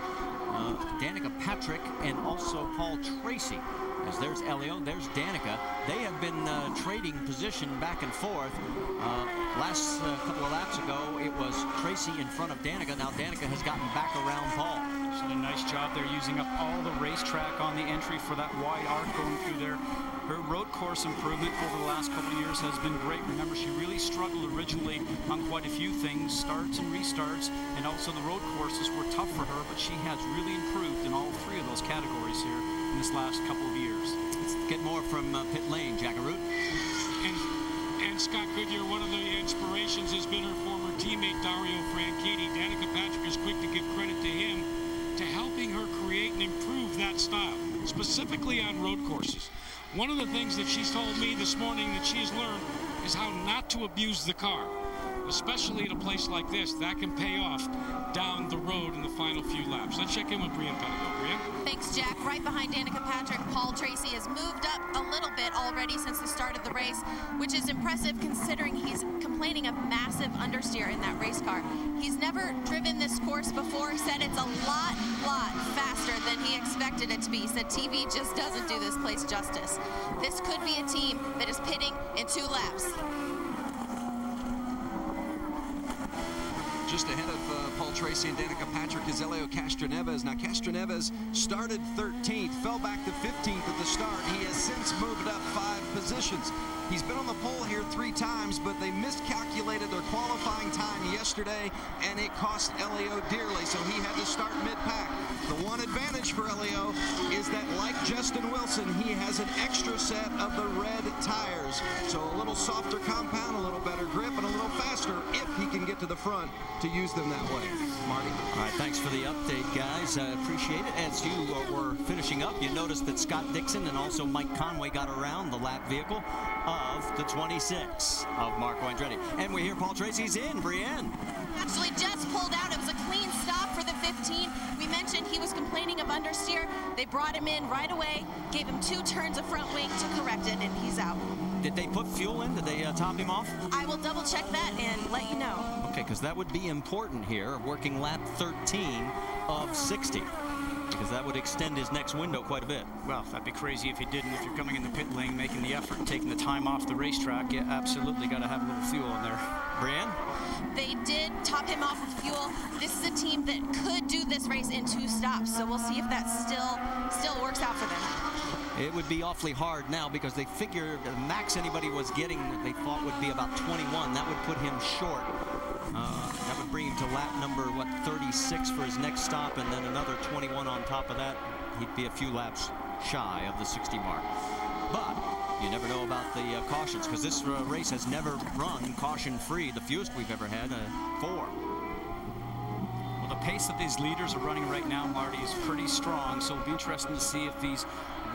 Danica Patrick and also Paul Tracy. As there's Elio, there's Danica. They have been trading position back and forth. Last couple of laps ago, it was Tracy in front of Danica. Now Danica has gotten back around Paul. She did a nice job there, using up all the racetrack on the entry for that wide arc going through there. Her road course improvement over the last couple of years has been great. Remember, she really struggled originally on quite a few things, starts and restarts, and also the road courses were tough for her, but she has really improved in all 3 of those categories here in this last couple of years. Let's get more from pit lane, Jack Arute. And Scott Goodyear, one of the inspirations has been her former teammate Dario Franchitti. Danica Patrick is quick to give credit to him to helping her create and improve that style, specifically on road courses. One of the things that she's told me this morning that she's learned is how not to abuse the car, especially at a place like this. That can pay off down the road in the final few laps. Let's check in with Brian Penigo. Brian? Thanks, Jack. Right behind Danica Patrick, Paul Tracy has moved up a little bit already since the start of the race, which is impressive considering he's complaining of massive understeer in that race car. He's never driven this course before, said it's a lot faster than he expected it to be. He said TV just doesn't do this place justice. This could be a team that is pitting in 2 laps. Just ahead of Paul Tracy and Danica Patrick is Helio Castroneves. Now, Castroneves started 13th, fell back to 15th at the start. He has since moved up 5 positions. He's been on the pole here 3 times, but they miscalculated their qualifying time yesterday, and it cost Elio dearly, so he had to start mid-pack. The one advantage for Elio is that, like Justin Wilson, he has an extra set of the red tires. So a little softer compound, a little better grip, and a little faster if he can get to the front to use them that way. Marty? All right, thanks for the update, guys. I appreciate it. As you were finishing up, you noticed that Scott Dixon and also Mike Conway got around the lap vehicle of the 26 of Marco Andretti. And we hear Paul Tracy's in. Brienne. Actually just pulled out. It was a clean stop for the 15. We mentioned he was complaining of understeer. They brought him in right away, gave him 2 turns of front wing to correct it, and he's out. Did they put fuel in? Did they top him off? I will double check that and let you know. Okay, because that would be important here, working lap 13 of 60. Because that would extend his next window quite a bit. Well, that'd be crazy if he didn't. If you're coming in the pit lane, making the effort and taking the time off the racetrack, you absolutely got to have a little fuel in there. Brienne? They did top him off with fuel. This is a team that could do this race in 2 stops, so we'll see if that still works out for them. It would be awfully hard now because they figured the max anybody was getting they thought would be about 21. That would put him short. That would bring him to lap number, 36 for his next stop, and then another 21 on top of that. He'd be a few laps shy of the 60 mark. But you never know about the cautions, because this race has never run caution-free. The fewest we've ever had, 4. Well, the pace that these leaders are running right now, Marty, is pretty strong, so it'll be interesting to see if these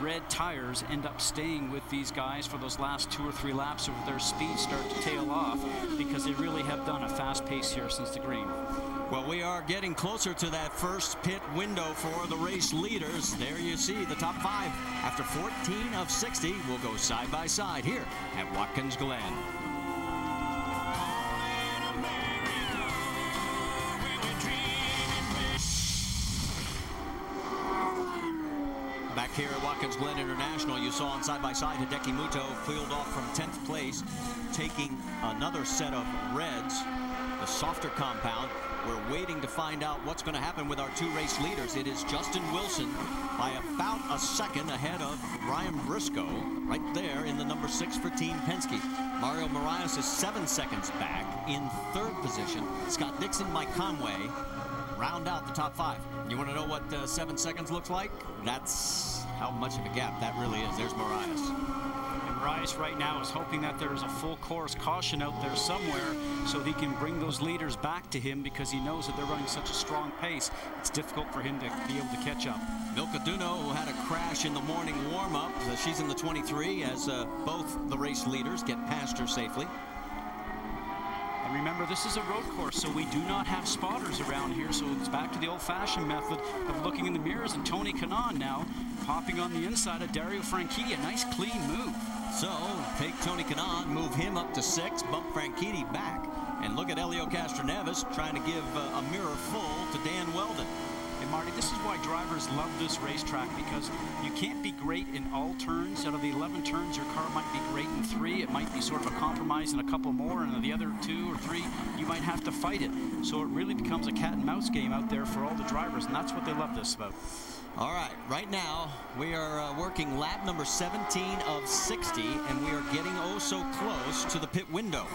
red tires end up staying with these guys for those last 2 or 3 laps, or if their speeds start to tail off, because they really have done a fast pace here since the green. Well, we are getting closer to that first pit window for the race leaders. There you see the top 5. After 14 of 60, we'll go side by side here at Watkins Glen. Back here at Watkins Glen International, you saw on side-by-side Hideki Muto peeled off from 10th place, taking another set of reds, the softer compound. We're waiting to find out what's going to happen with our 2 race leaders. It is Justin Wilson by about a second ahead of Ryan Briscoe, right there in the number 6 for Team Penske. Mario Moraes is 7 seconds back in 3rd position. Scott Dixon, Mike Conway round out the top 5. You want to know what 7 seconds looks like? That's how much of a gap that really is. There's Moraes. And Moraes right now is hoping that there is a full course caution out there somewhere so he can bring those leaders back to him, because he knows that they're running such a strong pace. It's difficult for him to be able to catch up. Milka Duno, who had a crash in the morning warm-up, she's in the 23 as both the race leaders get past her safely. And remember, this is a road course, so we do not have spotters around here, so it's back to the old-fashioned method of looking in the mirrors. And Tony Kanaan now hopping on the inside of Dario Franchitti. A nice, clean move. So, take Tony Kanaan, move him up to 6, bump Franchitti back, and look at Helio Castroneves trying to give a mirror full to Dan Weldon. And Marty, this is why drivers love this racetrack, because you can't be great in all turns. Out of the 11 turns, your car might be great in 3. It might be sort of a compromise in a couple more, and the other 2 or 3, you might have to fight it. So it really becomes a cat and mouse game out there for all the drivers, and that's what they love this about. All right, right now we are working lap number 17 of 60, and we are getting oh so close to the pit window.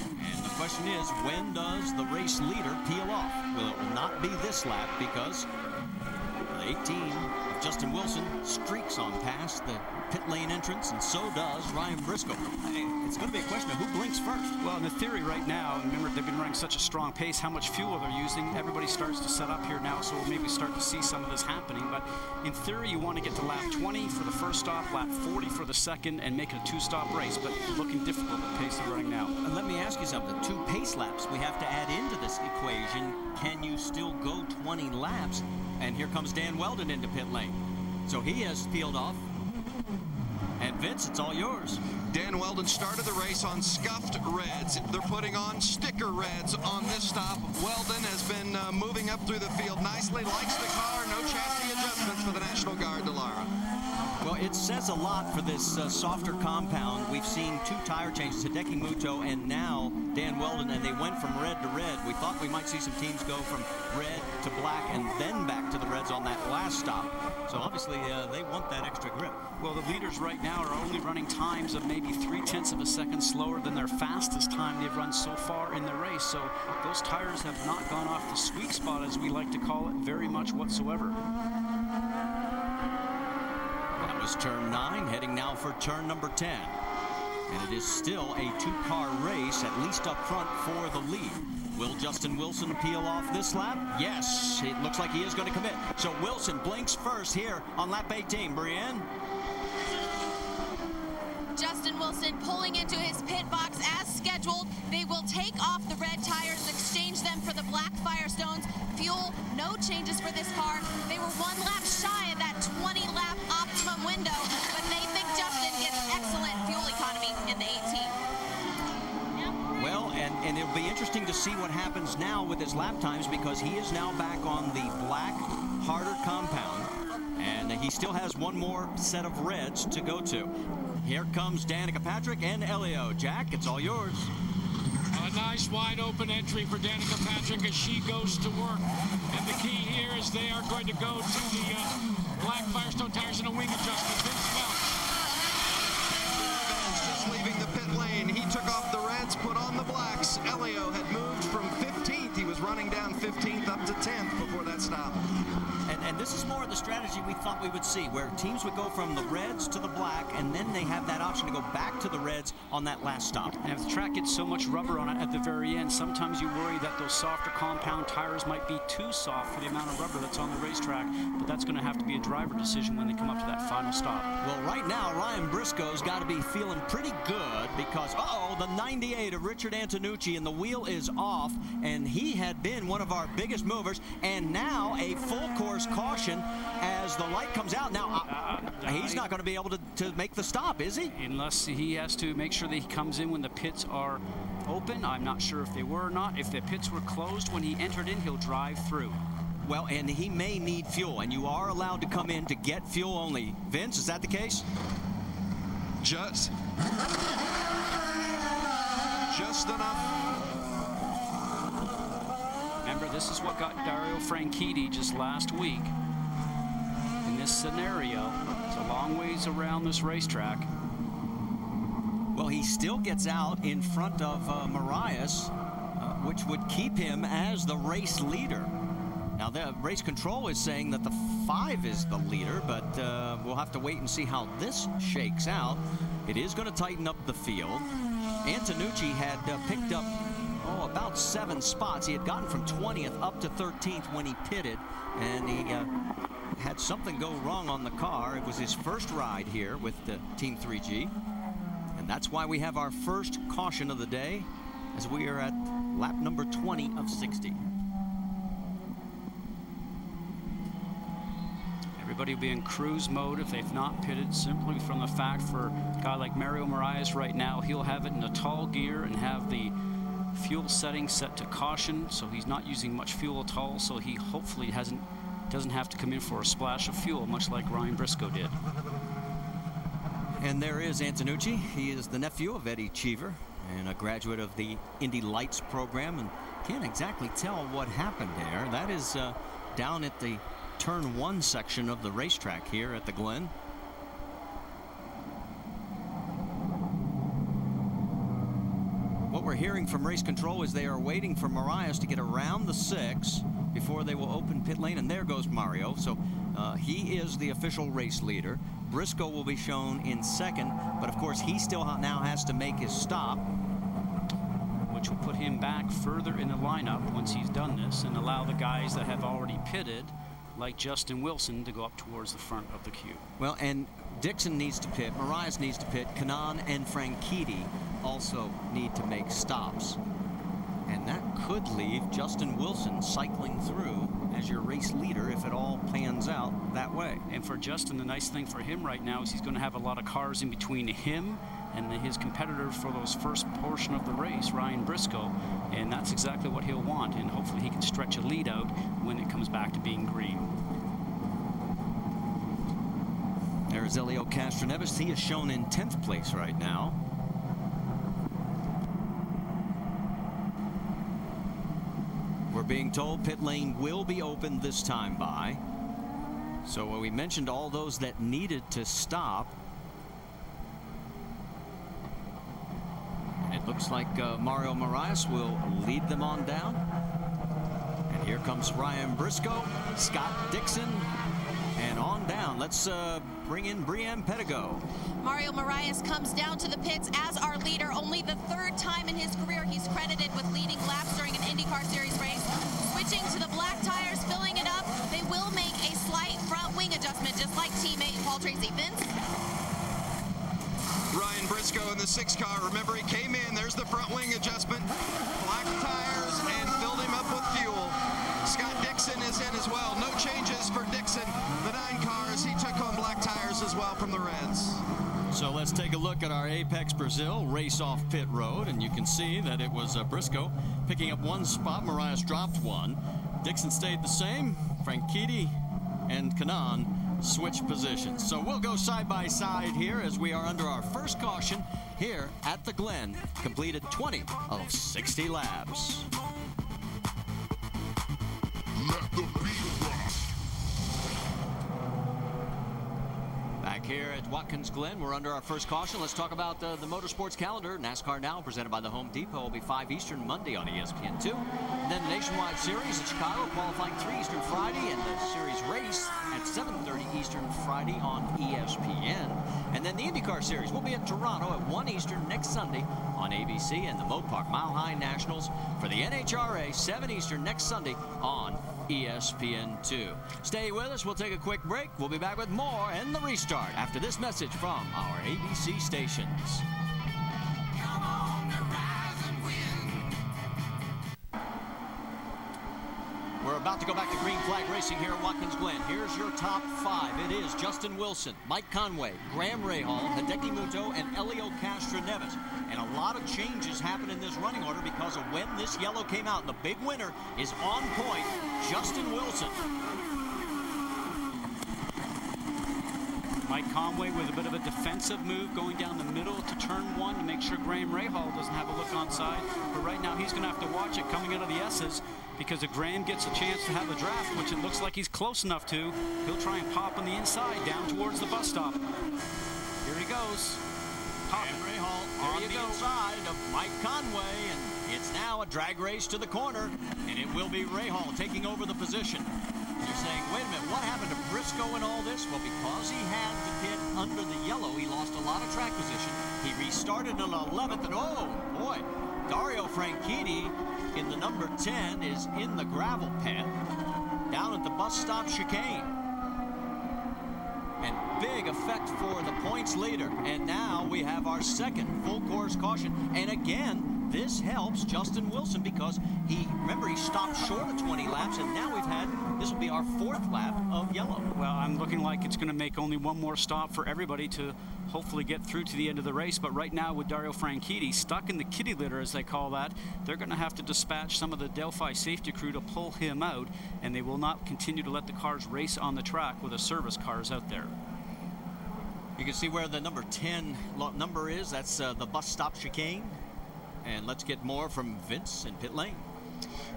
And the question is, when does the race leader peel off? Well, it will not be this lap, because the 18 of Justin Wilson streaks on past the pit lane entrance, and so does Ryan Briscoe. It's going to be a question of who blinks first. Well, in the theory right now, remember they've been running such a strong pace, how much fuel they're using, everybody starts to set up here now, so we'll maybe start to see some of this happening. But in theory, you want to get to lap 20 for the first stop, lap 40 for the second, and make it a 2-stop race, but looking difficult at the pace they're running now. And let me ask you something. 2 pace laps we have to add into this equation. Can you still go 20 laps? And here comes Dan Weldon into pit lane. So he has peeled off. And Vince, it's all yours. Dan Weldon started the race on scuffed reds. They're putting on sticker reds on this stop. Weldon has been moving up through the field nicely, likes the car, no chassis adjustments for the National Guard to Lara. Well, it says a lot for this softer compound. We've seen 2 tire changes, Hideki Muto and now Dan Weldon, and they went from red to red. We thought we might see some teams go from red to black and then back to the reds on that last stop. So obviously they want that extra grip. Well, the leaders right now are only running times of maybe 0.3 of a second slower than their fastest time they've run so far in the race. So those tires have not gone off the sweet spot, as we like to call it, very much whatsoever. That was turn 9, heading now for turn number 10. And it is still a 2-car race, at least up front for the lead. Will Justin Wilson peel off this lap? Yes, it looks like he is going to commit. So Wilson blinks first here on lap 18. Brienne? Justin Wilson pulling into his pit box as scheduled. They will take off the red tires, exchange them for the black Firestones. Fuel, no changes for this car. They were 1 lap shy of that 20-lap optimum window, but they think Justin gets excellent fuel economy in the 18. Well, and it'll be interesting to see what happens now with his lap times, because he is now back on the black, harder compound, and he still has 1 more set of reds to go to. Here comes Danica Patrick and Elio. Jack, it's all yours. A nice wide open entry for Danica Patrick as she goes to work. And the key here is they are going to go to the black Firestone tires and a wing adjustment. Vince Evans just leaving the pit lane. He took off the reds, put on the blacks. Elio had moved from 15th. He was running down 15th up to 10th before that stop. And this is more of the strategy we thought we would see, where teams would go from the reds to the black, and then they have that option to go back to the reds on that last stop. And if the track gets so much rubber on it at the very end, sometimes you worry that those softer compound tires might be too soft for the amount of rubber that's on the racetrack, but that's going to have to be a driver decision when they come up to that final stop. Well, right now, Ryan Briscoe's got to be feeling pretty good, because, the 98 of Richard Antonucci, and the wheel is off, and he had been one of our biggest movers, and now a full course caution as the light comes out. Now, he's not going to be able to make the stop, is he? Unless he has to make sure that he comes in when the pits are open. I'm not sure if they were or not. If the pits were closed when he entered in, he'll drive through. Well, and he may need fuel, and you are allowed to come in to get fuel only. Vince, is that the case? Just enough. Remember, this is what got Dario Franchitti just last week. In this scenario, it's a long ways around this racetrack. Well, he still gets out in front of Marias, which would keep him as the race leader. Now, the race control is saying that the 5 is the leader, but we'll have to wait and see how this shakes out. It is going to tighten up the field. Antonucci had picked up about 7 spots. He had gotten from 20th up to 13th when he pitted, and he had something go wrong on the car. It was his first ride here with the Team 3G, and that's why we have our first caution of the day, as we are at lap number 20 of 60. Everybody will be in cruise mode if they've not pitted, simply from the fact for a guy like Mario Marias right now, he'll have it in a tall gear and have the fuel setting set to caution, so he's not using much fuel at all, so he hopefully doesn't have to come in for a splash of fuel, much like Ryan Briscoe did. And there is Antonucci. He is the nephew of Eddie Cheever and a graduate of the Indy Lights program, and can't exactly tell what happened there. That is down at the turn 1 section of the racetrack here at the Glen. What we're hearing from race control is they are waiting for Marias to get around the 6 before they will open pit lane, and there goes Mario. So he is the official race leader. Briscoe will be shown in 2nd, but of course he still now has to make his stop, which will put him back further in the lineup once he's done this, and allow the guys that have already pitted, like Justin Wilson, to go up towards the front of the queue. Well, and Dixon needs to pit, Marias needs to pit, Kanaan and Franchitti also need to make stops. And that could leave Justin Wilson cycling through as your race leader if it all pans out that way. And for Justin, the nice thing for him right now is he's going to have a lot of cars in between him and his competitor for those first portion of the race, Ryan Briscoe, and that's exactly what he'll want, and hopefully he can stretch a lead out when it comes back to being green. There is Elio Castroneves. He is shown in 10th place right now. We're being told pit lane will be opened this time by. So we mentioned all those that needed to stop. And it looks like Mario Moraes will lead them on down. And here comes Ryan Briscoe, Scott Dixon, and on down. Let's bring in Brianne Pettigo. Mario Moraes comes down to the pits as our leader. Only the 3rd time in his career he's credited with leading laps during an IndyCar Series race. Switching to the black tires, filling it up. They will make a slight front wing adjustment, just like teammate Paul Tracy. Vince? Ryan Briscoe in the 6 car. Remember, he came in. There's the front wing adjustment. Black tires and filled him up with fuel. Scott Dixon is in as well. No changes for Dixon. The 9 cars, he took on black tires as well from the Reds. So let's take a look at our Apex Brazil race off pit road, and you can see that it was Briscoe picking up 1 spot. Moraes dropped 1. Dixon stayed the same. Franchitti and Kanaan switched positions. So we'll go side by side here as we are under our first caution here at the Glen. Completed 20 of 60 laps. Let the beat rock. Back here at Watkins Glen, we're under our first caution. Let's talk about the motorsports calendar. NASCAR Now, presented by the Home Depot, will be 5 Eastern Monday on ESPN2. And then the Nationwide Series at Chicago, qualifying 3 Eastern Friday, and the Series race at 7:30 Eastern Friday on ESPN. And then the IndyCar Series will be at Toronto at 1 Eastern next Sunday on ABC, and the Mopar Mile High Nationals for the NHRA, 7 Eastern next Sunday on ESPN2. Stay with us. We'll take a quick break. We'll be back with more and the restart after this message from our ABC stations. Come on, rise and win. We're about to go back to green flag racing here at Watkins Glen. Here's your top 5. It is Justin Wilson, Mike Conway, Graham Rahal, Hideki Muto, and Elio Castroneves. And a lot of changes happen in this running order because of when this yellow came out. And the big winner is on point, Justin Wilson. Mike Conway with a bit of a defensive move going down the middle to turn 1 to make sure Graham Rahal doesn't have a look onside. But right now he's going to have to watch it coming out of the S's, because if Graham gets a chance to have a draft, which it looks like he's close enough to, he'll try and pop on the inside down towards the bus stop. Here he goes. Graham Rahal on the inside of Mike Conway, and it's now a drag race to the corner, and it will be Rahal taking over the position. You're saying, wait a minute, what happened to Briscoe in all this? Well, because he had the pit under the yellow, he lost a lot of track position. He restarted in 11th, and oh, boy, Dario Franchitti in the number 10 is in the gravel pit down at the bus stop chicane. And big effect for the points leader. And now we have our second full course caution. And again, this helps Justin Wilson because remember, he stopped short of 20 laps, and now this will be our 4th lap of yellow. Well, I'm looking like it's going to make only one more stop for everybody to hopefully get through to the end of the race. But right now with Dario Franchitti stuck in the kitty litter, as they call that, they're going to have to dispatch some of the Delphi safety crew to pull him out, and they will not continue to let the cars race on the track with the service cars out there. You can see where the number 10 number is. That's the bus stop chicane. And let's get more from Vince in pit lane.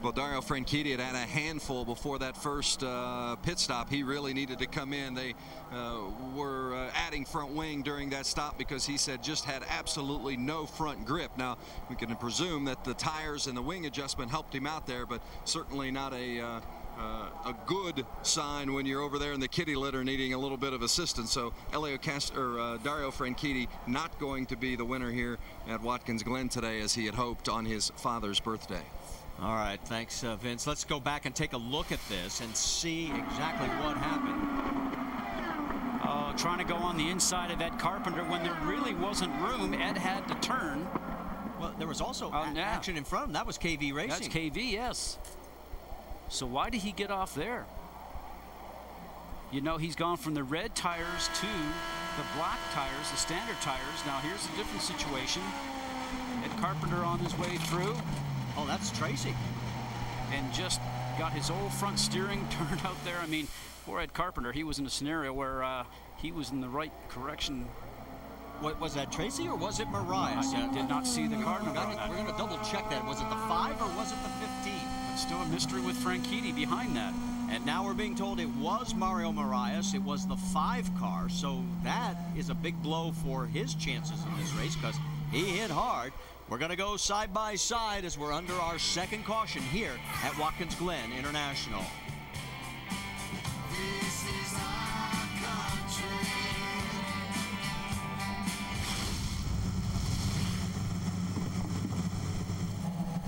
Well, Dario Franchitti had a handful before that first pit stop. He really needed to come in. They were adding front wing during that stop because he said just had absolutely no front grip. Now, we can presume that the tires and the wing adjustment helped him out there, but certainly not a good sign when you're over there in the kitty litter needing a little bit of assistance. So Dario Franchitti not going to be the winner here at Watkins Glen today as he had hoped on his father's birthday. All right, thanks, Vince. Let's go back and take a look at this and see exactly what happened. Trying to go on the inside of Ed Carpenter when there really wasn't room. Ed had to turn. Well, there was also action in front of him. That was KV Racing. That's KV, yes. So why did he get off there? You know, he's gone from the red tires to the black tires, the standard tires. Now here's a different situation. Ed Carpenter on his way through. Oh, that's Tracy. And just got his old front steering turned out there. I mean, poor Ed Carpenter, he was in a scenario where he was in the right correction. What was that, Tracy, or was it Marias? I did not see the car number on that. We're going to double check that. Was it the 5 or was it the 15? It's still a mystery with Franchitti behind that. And now we're being told it was Mario Marias. It was the 5 car, so that is a big blow for his chances in this race because he hit hard. We're going to go side by side as we're under our second caution here at Watkins Glen International.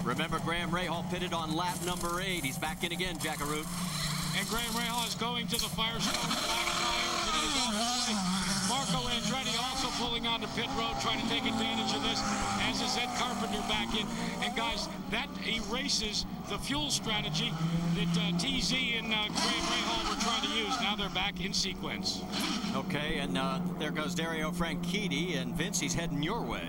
Remember, Graham Rahal pitted on lap number 8. He's back in again, Jackaroot. And Graham Rahal is going to the Firestone black tires. And he's on his way. Marco Andretti also pulling onto pit road, trying to take advantage of this, as is Ed Carpenter back in. And guys, that erases the fuel strategy that TZ and Graham Rahal were trying to use. Now they're back in sequence. Okay, and there goes Dario Franchitti, and Vince, he's heading your way.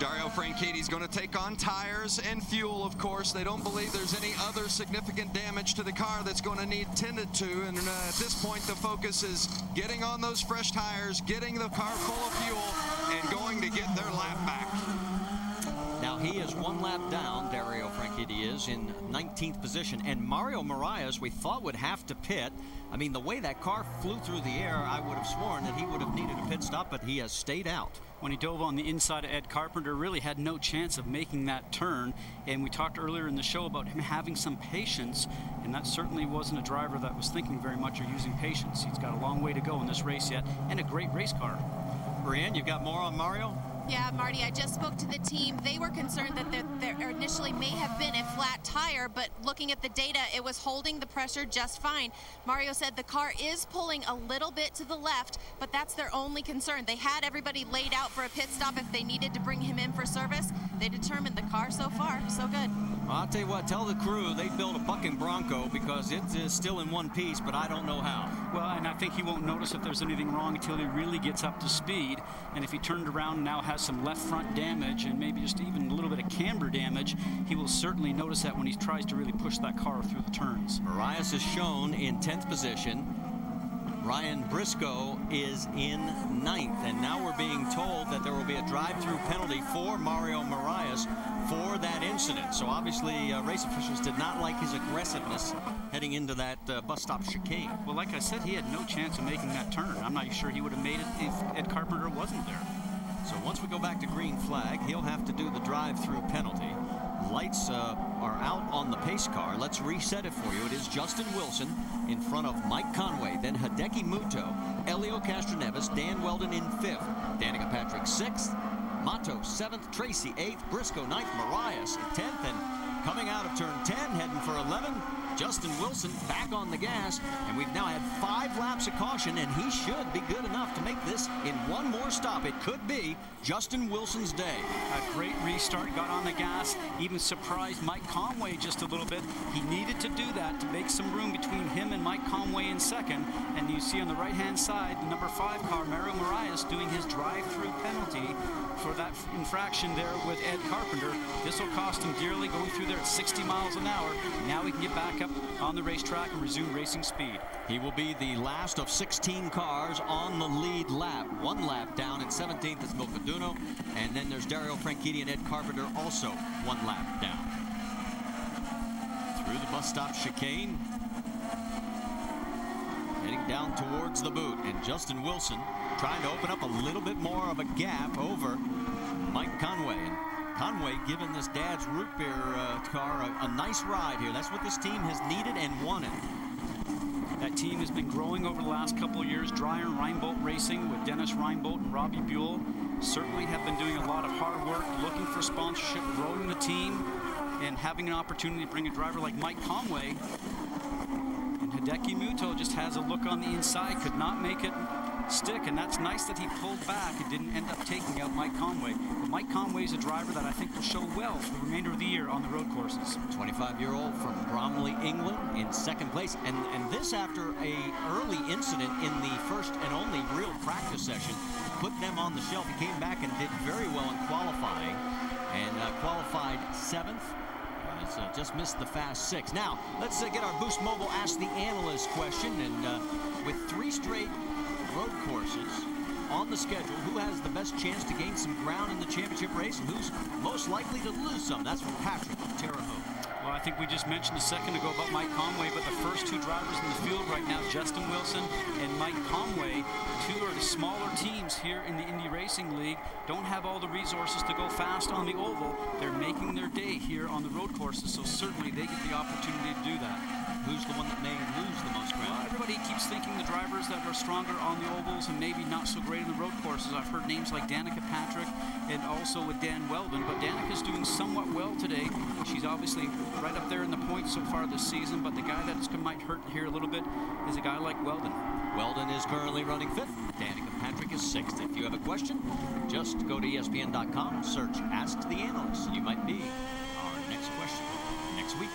Dario Franchitti's going to take on tires and fuel, of course. They don't believe there's any other significant damage to the car that's going to need tended to. And at this point, the focus is getting on those fresh tires, getting the car full of fuel, and going to get their lap back. Now, he is 1 lap down, Dario Franchitti is, in 19th position. And Mario Marias, we thought would have to pit. I mean, the way that car flew through the air, I would have sworn that he would have needed a pit stop, but he has stayed out. When he dove on the inside of Ed Carpenter, really had no chance of making that turn. And we talked earlier in the show about him having some patience, and that certainly wasn't a driver that was thinking very much or using patience. He's got a long way to go in this race yet, and a great race car. Brienne, you've got more on Mario? Yeah, Marty, I just spoke to the team. They were concerned that there initially may have been a flat tire, but looking at the data, it was holding the pressure just fine. Mario said the car is pulling a little bit to the left, but that's their only concern. They had everybody laid out for a pit stop if they needed to bring him in for service. They determined the car so far, so good. Well, I'll tell you what, tell the crew they built a bucking Bronco because it is still in one piece, but I don't know how. Well, and I think he won't notice if there's anything wrong until he really gets up to speed. And if he turned around and now has some left front damage and maybe just even a little bit of camber damage, he will certainly notice that when he tries to really push that car through the turns. Marias is shown in 10th position. Ryan Briscoe is in 9th, and now we're being told that there will be a drive-through penalty for Mario Marias for that incident. So obviously race officials did not like his aggressiveness heading into that bus stop chicane. Well, like I said, he had no chance of making that turn. I'm not sure he would have made it if Ed Carpenter wasn't there. So once we go back to green flag, he'll have to do the drive-through penalty. Lights are out on the pace car. Let's reset it for you. It is Justin Wilson in front of Mike Conway, then Hideki Muto, Elio Castroneves, Dan Weldon in 5th, Danica Patrick 6th, Mato 7th, Tracy 8th, Briscoe 9th, Marias 10th, and coming out of turn 10, heading for 11, Justin Wilson back on the gas, and we've now had 5 laps of caution, and he should be good enough to make this in one more stop. It could be Justin Wilson's day. A great restart, got on the gas, even surprised Mike Conway just a little bit. He needed to do that to make some room between him and Mike Conway in 2nd, and you see on the right-hand side, the number 5 car, Mario Marias, doing his drive-through penalty for that infraction there with Ed Carpenter. This will cost him dearly, going through there at 60 miles an hour. Now he can get back up on the racetrack and resume racing speed. He will be the last of 16 cars on the lead lap. 1 lap down in 17th is Milcaduno, and then there's Dario Franchitti and Ed Carpenter also 1 lap down. Through the bus stop chicane, heading down towards the boot, and Justin Wilson trying to open up a little bit more of a gap over Mike Conway. And Conway giving this dad's root beer car a nice ride here. That's what this team has needed and wanted. That team has been growing over the last couple of years. Dreyer Reinbold Racing with Dennis Reinbold and Robbie Buell certainly have been doing a lot of hard work, looking for sponsorship, growing the team, and having an opportunity to bring a driver like Mike Conway. And Hideki Muto just has a look on the inside, could not make it stick, and that's nice that he pulled back and didn't end up taking out Mike Conway. But Mike Conway is a driver that I think will show well for the remainder of the year on the road courses. 25-year-old from Bromley, England in 2nd place, and this after a early incident in the first and only real practice session put them on the shelf. He came back and did very well in qualifying, and qualified 7th. has just missed the Fast 6. Now, let's get our Boost Mobile Ask the Analyst question. And with 3 straight road courses on the schedule, who has the best chance to gain some ground in the championship race and who's most likely to lose some? That's from Patrick of Terre Haute. Well, I think we just mentioned a second ago about Mike Conway, but the first 2 drivers in the field right now, Justin Wilson and Mike Conway, 2 are the smaller teams here in the Indy Racing League, don't have all the resources to go fast on the oval. They're making their day here on the road courses, so certainly they get the opportunity to do that. Who's the one that may lose the most ground? Well, everybody keeps thinking the drivers that are stronger on the ovals and maybe not so great in the road courses. I've heard names like Danica Patrick and also with Dan Weldon, but Danica's doing somewhat well today. She's obviously right up there in the points so far this season, but the guy that might hurt here a little bit is a guy like Weldon. Weldon is currently running 5th. Danica Patrick is 6th. If you have a question, just go to ESPN.com, search Ask the Analyst. You might be our next question next week.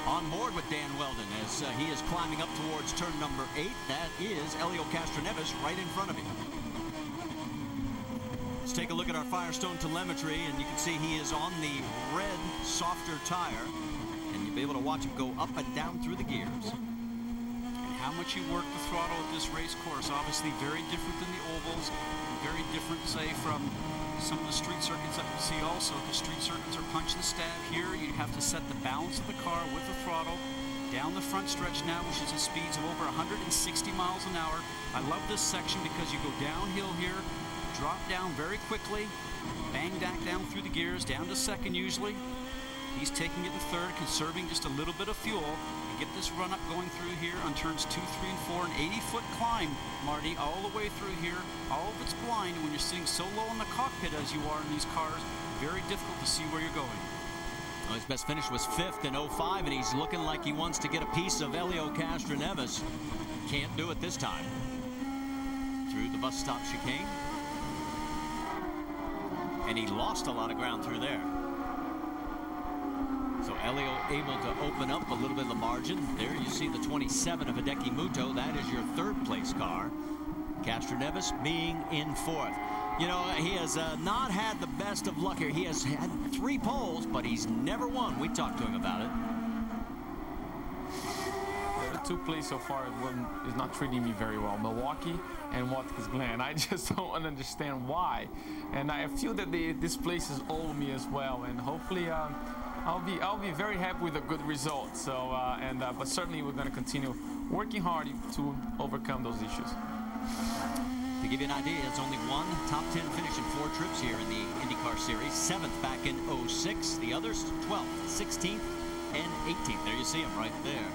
On board with Dan Weldon as he is climbing up towards turn number 8. That is Helio Castroneves right in front of him. Let's take a look at our Firestone telemetry, and you can see he is on the red, softer tire, and you'll be able to watch him go up and down through the gears. And how much you work the throttle at this race course, obviously very different than the ovals, very different, say, from some of the street circuits that we'll see also. The street circuits are punch and stab. Here you have to set the balance of the car with the throttle down the front stretch now, which is at speeds of over 160 miles an hour. I love this section because you go downhill here, drop down very quickly, bang back down through the gears, down to 2nd usually. He's taking it in 3rd, conserving just a little bit of fuel. And get this run up going through here on turns 2, 3, and 4, an 80-foot climb, Marty, all the way through here. All of it's blind, and when you're sitting so low in the cockpit as you are in these cars, very difficult to see where you're going. Well, his best finish was 5th in 05, and he's looking like he wants to get a piece of Helio Castroneves. Can't do it this time. Through the bus stop chicane. And he lost a lot of ground through there. So Helio able to open up a little bit of the margin. There you see the 27 of Hideki Muto. That is your 3rd place car. Castroneves being in 4th. You know, he has not had the best of luck here. He has had 3 poles, but he's never won. We talked to him about it. The 2 places so far is not treating me very well. Milwaukee and Watkins Glen. I just don't understand why. And I feel that this place is owe me as well. And hopefully I'll be very happy with a good result. So but certainly we're going to continue working hard to overcome those issues. To give you an idea, it's only one top 10 finish in 4 trips here in the IndyCar Series. 7th back in 06. The others 12th, 16th, and 18th. There you see him right there.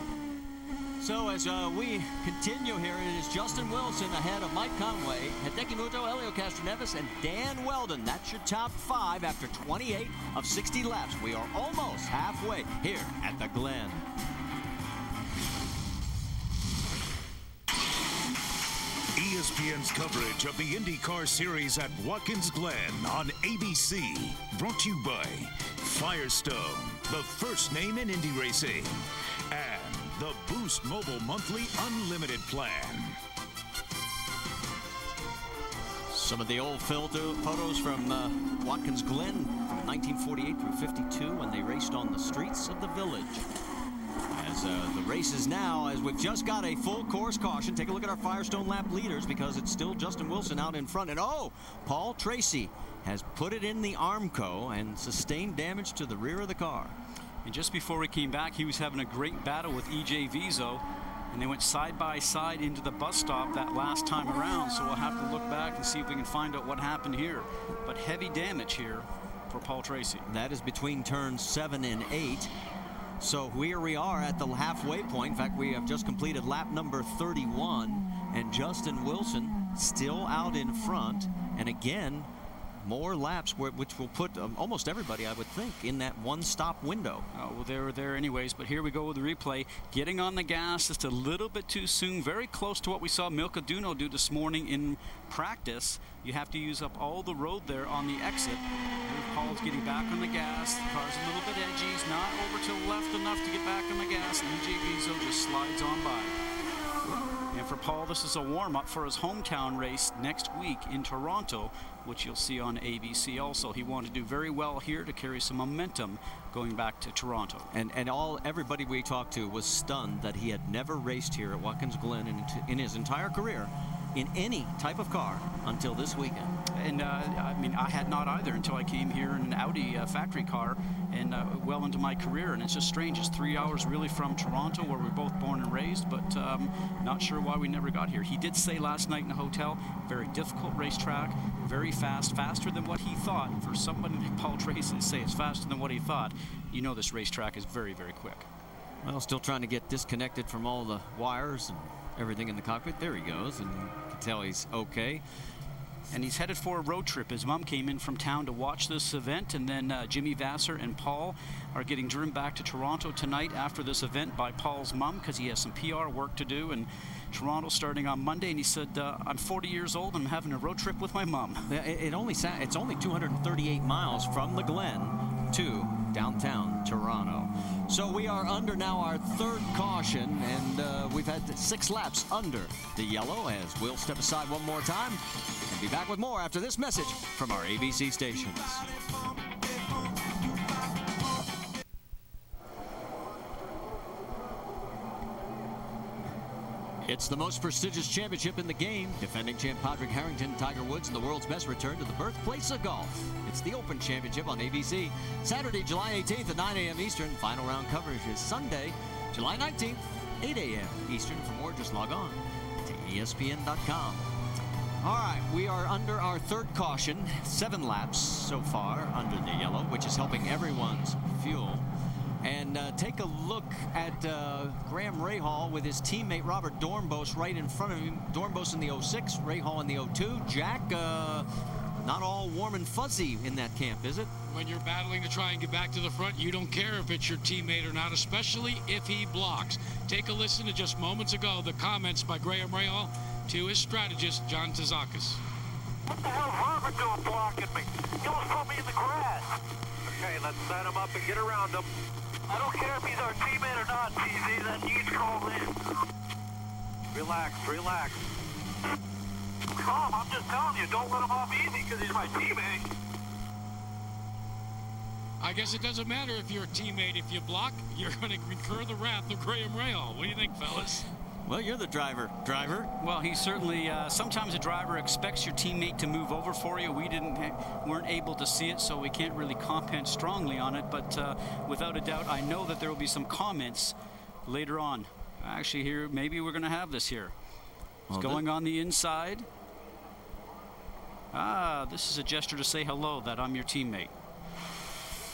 So as we continue here, it is Justin Wilson ahead of Mike Conway, Hideki Muto, Helio Castroneves, and Dan Weldon. That's your top 5 after 28 of 60 laps. We are almost halfway here at the Glen. ESPN's coverage of the IndyCar Series at Watkins Glen on ABC. Brought to you by Firestone, the first name in Indy racing, and the Boost Mobile Monthly Unlimited Plan. Some of the old photos from Watkins Glen from 1948 through 52 when they raced on the streets of the village. As the race is now, as we've just got a full course caution, take a look at our Firestone lap leaders because it's still Justin Wilson out in front. And oh, Paul Tracy has put it in the Armco and sustained damage to the rear of the car. And just before we came back, he was having a great battle with EJ Vizo, and they went side by side into the bus stop that last time around. So we'll have to look back and see if we can find out what happened here. But heavy damage here for Paul Tracy. That is between turns 7 and 8. So here we are at the halfway point. In fact, we have just completed lap number 31, and Justin Wilson still out in front. And again, more laps, which will put almost everybody, I would think, in that one-stop window. Oh, well, they were there anyways, but here we go with the replay. Getting on the gas just a little bit too soon, very close to what we saw Milka Duno do this morning in practice. You have to use up all the road there on the exit. Here Paul's getting back on the gas. The car's a little bit edgy. He's not over to the left enough to get back on the gas. And EJ Vizo just slides on by. And for Paul. This is a warm-up for his hometown race next week in Toronto, which you'll see on ABC also. He wanted to do very well here to carry some momentum going back to Toronto. And everybody we talked to was stunned that he had never raced here at Watkins Glen in his entire career in any type of car until this weekend. And I mean, I had not either until I came here in an Audi factory car and well into my career. And it's just strange. It's 3 hours really from Toronto, where we're both born and raised, but not sure why we never got here. He did say last night in the hotel, very difficult racetrack, very fast, faster than what he thought. For somebody like Paul Tracy to say it's faster than what he thought, you know this racetrack is very, very quick. Well, still trying to get disconnected from all the wires and everything in the cockpit. There he goes, and you can tell he's okay. And he's headed for a road trip. His mom came in from town to watch this event, and then Jimmy Vasser and Paul are getting driven back to Toronto tonight after this event by Paul's mom, because he has some PR work to do in Toronto starting on Monday. And he said, I'm 40 years old and I'm having a road trip with my mom. It's only 238 miles from the Glen to downtown Toronto. So we are under now our third caution, and we've had 6 laps under the yellow, as we'll step aside one more time and be back with more after this message from our ABC stations. It's the most prestigious championship in the game. Defending champ Padraig Harrington, Tiger Woods, and the world's best return to the birthplace of golf. It's the Open Championship on ABC. Saturday, July 18th at 9 a.m. Eastern. Final round coverage is Sunday, July 19th, 8 a.m. Eastern. For more, just log on to ESPN.com. All right, we are under our third caution. 7 laps so far under the yellow, which is helping everyone's fuel. And take a look at Graham Rahal with his teammate Robert Dornbos right in front of him. Dornbos in the 06, Rahal in the 02. Jack, not all warm and fuzzy in that camp, is it? When you're battling to try and get back to the front, you don't care if it's your teammate or not, especially if he blocks. Take a listen to just moments ago the comments by Graham Rahal to his strategist, John Tzakis. What the hell's Robert doing blocking me? He almost put me in the grass. Okay, let's set him up and get around him. I don't care if he's our teammate or not, TZ, that needs called in. Relax, relax. Calm, I'm just telling you, don't let him off easy because he's my teammate. I guess it doesn't matter if you're a teammate. If you block, you're going to incur the wrath of Graham Rahal. What do you think, fellas? Well, you're the driver. Well, he certainly, sometimes a driver expects your teammate to move over for you. We weren't able to see it, so we can't really comment strongly on it. But without a doubt, I know that there will be some comments later on. Actually, here, maybe we're going to have this here. It's going on the inside. This is a gesture to say hello, that I'm your teammate.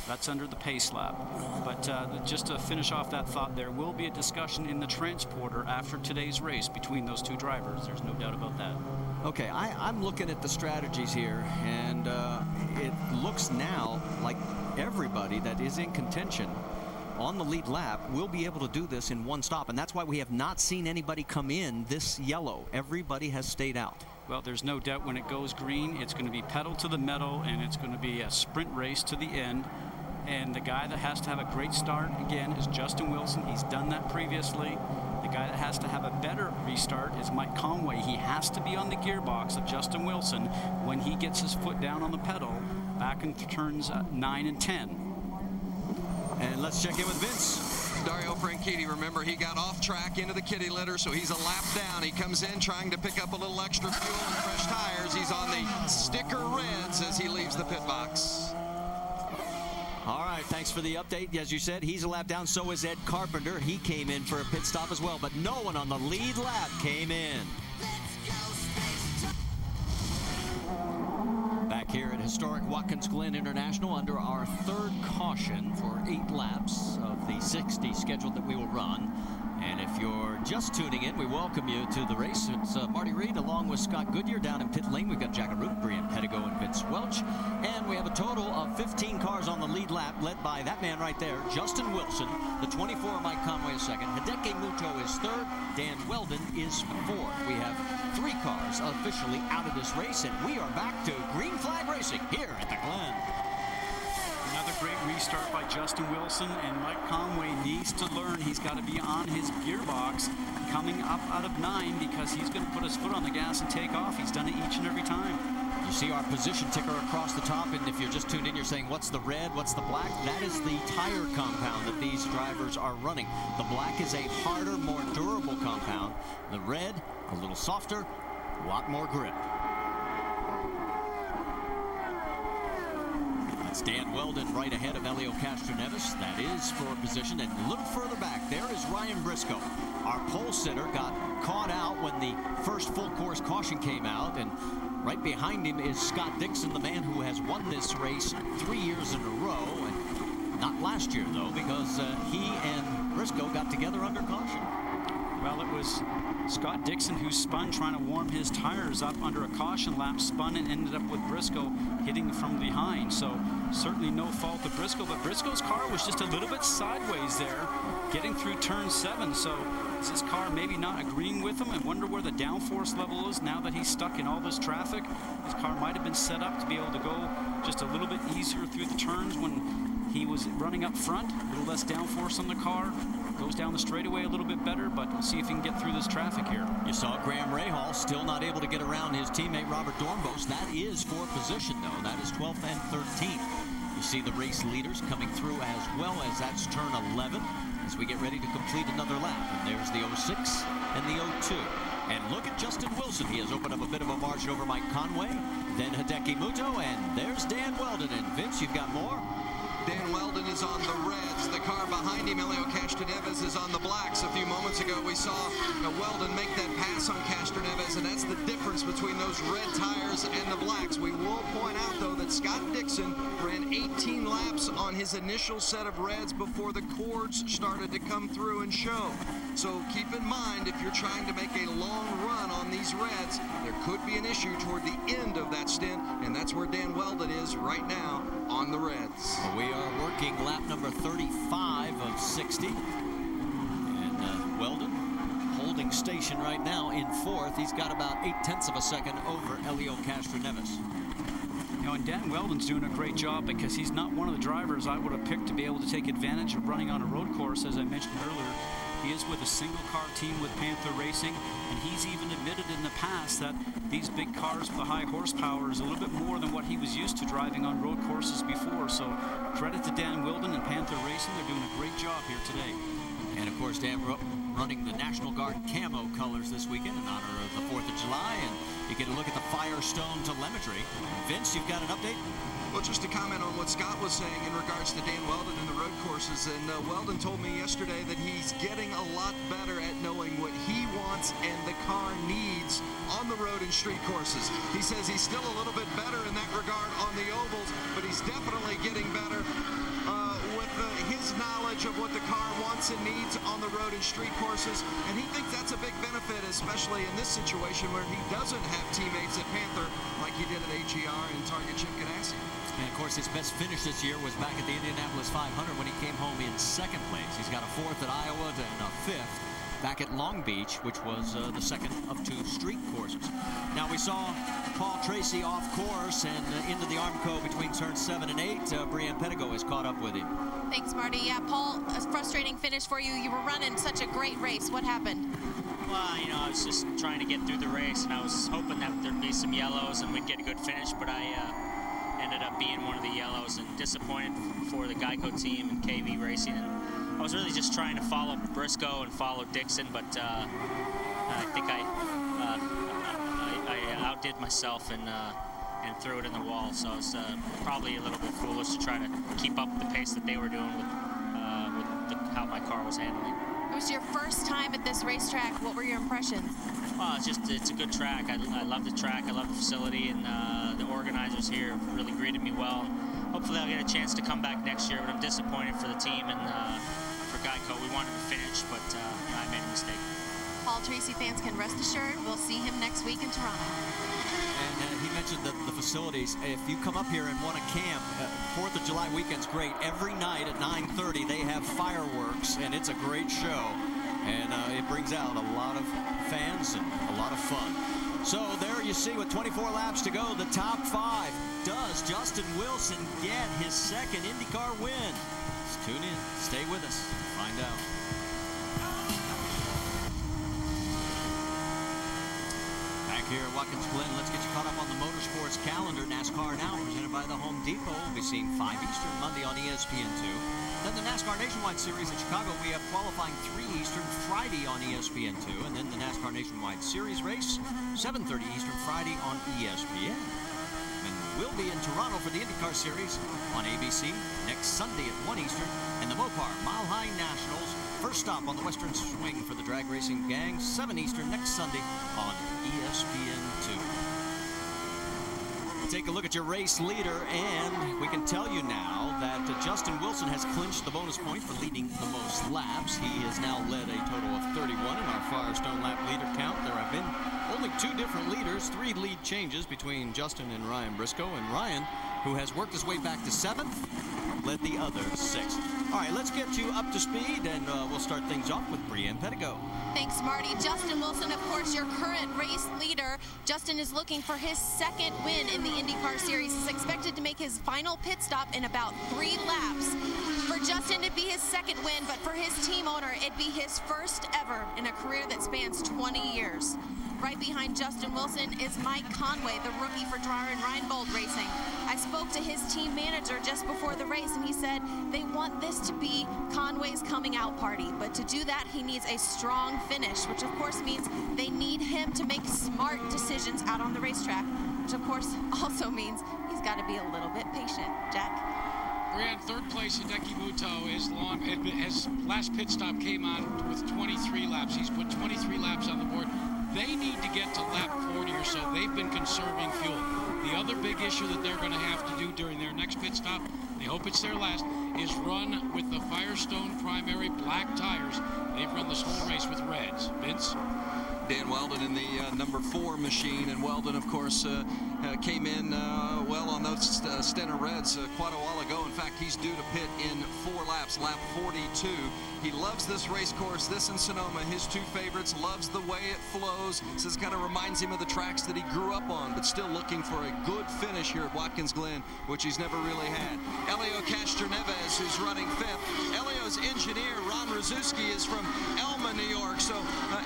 That's under the pace lap. But just to finish off that thought, there will be a discussion in the transporter after today's race between those two drivers. There's no doubt about that. Okay, I'm looking at the strategies here, and it looks now like everybody that is in contention on the lead lap will be able to do this in one stop, and that's why we have not seen anybody come in this yellow. Everybody has stayed out. Well, there's no doubt when it goes green, it's going to be pedal to the metal, and it's going to be a sprint race to the end. And the guy that has to have a great start, again, is Justin Wilson. He's done that previously. The guy that has to have a better restart is Mike Conway. He has to be on the gearbox of Justin Wilson when he gets his foot down on the pedal back into turns 9 and 10. And let's check in with Vince. Dario Franchitti, remember, he got off track into the kitty litter, so he's a lap down. He comes in trying to pick up a little extra fuel and fresh tires. He's on the sticker reds as he leaves the pit box. All right, thanks for the update. As you said, he's a lap down. So is Ed Carpenter. He came in for a pit stop as well, but no one on the lead lap came in. Back here at historic Watkins Glen International under our third caution for 8 laps of the 60 scheduled that we will run. And if you're just tuning in, we welcome you to the race. It's Marty Reed along with Scott Goodyear down in pit lane. We've got Jack Arute, Brian Pettigo, and Vince Welch. And we have a total of 15 cars on the lead lap, led by that man right there, Justin Wilson. The 24, Mike Conway is second. Hideki Muto is third. Dan Weldon is fourth. We have 3 cars officially out of this race, and we are back to green flag racing here at the Glen. Another great restart by Justin Wilson, and Mike Conway needs to learn. He's got to be on his gearbox coming up out of 9 because he's going to put his foot on the gas and take off. He's done it each and every time. You see our position ticker across the top, and if you're just tuned in, you're saying, what's the red, what's the black? That is the tire compound that these drivers are running. The black is a harder, more durable compound. The red, a little softer, a lot more grip. That's Dan Weldon right ahead of Helio Castroneves. That is for position. And a little further back, there is Ryan Briscoe. Our pole sitter got caught out when the first full course caution came out, and right behind him is Scott Dixon, the man who has won this race 3 years in a row, and not last year, though, because he and Briscoe got together under caution. Well, it was Scott Dixon who spun trying to warm his tires up under a caution lap, spun and ended up with Briscoe hitting from behind. So certainly no fault of Briscoe, but Briscoe's car was just a little bit sideways there, getting through turn 7. So is this car maybe not agreeing with him? I wonder where the downforce level is now that he's stuck in all this traffic. His car might have been set up to be able to go just a little bit easier through the turns when he was running up front. A little less downforce on the car. Goes down the straightaway a little bit better, but we'll see if he can get through this traffic here. You saw Graham Rahal still not able to get around his teammate Robert Dornbos. That is for position, though. That is 12th and 13th. You see the race leaders coming through as well, as that's turn 11 as we get ready to complete another lap. And there's the 06 and the 02. And look at Justin Wilson. He has opened up a bit of a margin over Mike Conway, then Hideki Muto, and there's Dan Weldon. And Vince, you've got more? Dan Weldon is on the reds. The car behind him, Helio Castroneves, is on the blacks. A few moments ago, we saw Weldon make that pass on Castroneves, and that's the difference between those red tires and the blacks. We will point out, though, that Scott Dixon ran 18 laps on his initial set of reds before the cords started to come through and show. So keep in mind, if you're trying to make a long run on these reds, there could be an issue toward the end of that stint, and that's where Dan Weldon is right now on the reds. We are working lap number 35 of 60. And Weldon holding station right now in 4th. He's got about 0.8 of a second over Helio Castroneves. You know, and Dan Weldon's doing a great job because he's not one of the drivers I would have picked to be able to take advantage of running on a road course, as I mentioned earlier. He is with a single-car team with Panther Racing, and he's even admitted in the past that these big cars with the high horsepower is a little bit more than what he was used to driving on road courses before. So credit to Dan Weldon and Panther Racing. They're doing a great job here today. And, of course, Dan running the National Guard camo colors this weekend in honor of the 4th of July, and you get a look at the Firestone telemetry. Vince, you've got an update? Well, just to comment on what Scott was saying in regards to Dan Weldon and the road courses, and Weldon told me yesterday that he's getting a lot better at knowing what he wants and the car needs on the road and street courses. He says he's still a little bit better in that regard on the ovals, but he's definitely getting better with his knowledge of what the car wants and needs on the road and street courses, and he thinks that's a big benefit, especially in this situation where he doesn't have teammates at Panther like he did at AGR and Target Chip Ganassi. And, of course, his best finish this year was back at the Indianapolis 500 when he came home in 2nd place. He's got a 4th at Iowa and a 5th back at Long Beach, which was the 2nd of 2 street courses. Now, we saw Paul Tracy off course and into the Armco between turns 7 and 8. Brianne Pettigo has caught up with him. Thanks, Marty. Yeah, Paul, a frustrating finish for you. You were running such a great race. What happened? Well, you know, I was just trying to get through the race, and I was hoping that there'd be some yellows and we'd get a good finish, but I ended up being one of the yellows, and disappointed for the Geico team and KV Racing. And I was really just trying to follow Briscoe and follow Dixon, but I think I outdid myself and threw it in the wall. So I was probably a little bit foolish to try to keep up the pace that they were doing with how my car was handling. It was your first time at this racetrack. What were your impressions? Well, it's a good track. I love the track. I love the facility, and the organizers here really greeted me well. Hopefully I'll get a chance to come back next year, but I'm disappointed for the team and for Geico. We wanted to finish, but I made a mistake. Paul Tracy fans can rest assured we'll see him next week in Toronto. And he mentioned the facilities. If you come up here and want to camp, 4th of July weekend's great. Every night at 9:30 they have fireworks, and it's a great show. And it brings out a lot of fans and a lot of fun. So there you see, with 24 laps to go, the top 5. Does Justin Wilson get his second IndyCar win? Let's tune in. Stay with us. Find out. Back here at Watkins Glen, let's get you caught up on the motorsports calendar. NASCAR Now, presented by the Home Depot. We'll be seeing 5 Eastern Monday on ESPN2. Then the NASCAR Nationwide Series in Chicago, we have qualifying 3 Eastern Friday on ESPN2. And then the NASCAR Nationwide Series race, 7:30 Eastern Friday on ESPN. And we'll be in Toronto for the IndyCar Series on ABC next Sunday at 1 Eastern. And the Mopar Mile High Nationals, first stop on the Western Swing for the drag racing gang, 7 Eastern next Sunday on ESPN2. We'll take a look at your race leader, and we can tell you now that Justin Wilson has clinched the bonus point for leading the most laps. He has now led a total of 31 in our Firestone lap leader count. There have been only 2 different leaders, 3 lead changes between Justin and Ryan Briscoe, and Ryan, who has worked his way back to 7th, led the other 6th. All right, let's get you up to speed, and we'll start things off with Brianne Pettigo. Thanks, Marty. Justin Wilson, of course, your current race leader. Justin is looking for his 2nd win in the IndyCar Series. He's expected to make his final pit stop in about 3 laps. For Justin, it'd be his 2nd win, but for his team owner, it'd be his 1st ever in a career that spans 20 years. Right behind Justin Wilson is Mike Conway, the rookie for Dreyer and Reinbold Racing. I spoke to his team manager just before the race, and he said they want this to be Conway's coming out party. But to do that, he needs a strong finish, which of course means they need him to make smart decisions out on the racetrack, which of course also means he's got to be a little bit patient. Jack? Brianne, 3rd place, Hideki Muto, his last pit stop came on with 23 laps. He's put 23 laps on the board. They need to get to lap 40 or so. They've been conserving fuel. The other big issue that they're going to have to do during their next pit stop, they hope it's their last, is run with the Firestone primary black tires. They've run this whole race with reds. Vince? Dan Weldon in the number 4 machine, and Weldon, of course, came in well on those Stena Reds quite a while ago. In fact, he's due to pit in 4 laps, lap 42. He loves this race course, this in Sonoma, his 2 favorites, loves the way it flows. Says kind of reminds him of the tracks that he grew up on, but still looking for a good finish here at Watkins Glen, which he's never really had. Elio Castroneves, who's running 5th. Elio's engineer, Ron Rzuski, is from Elma, New York, so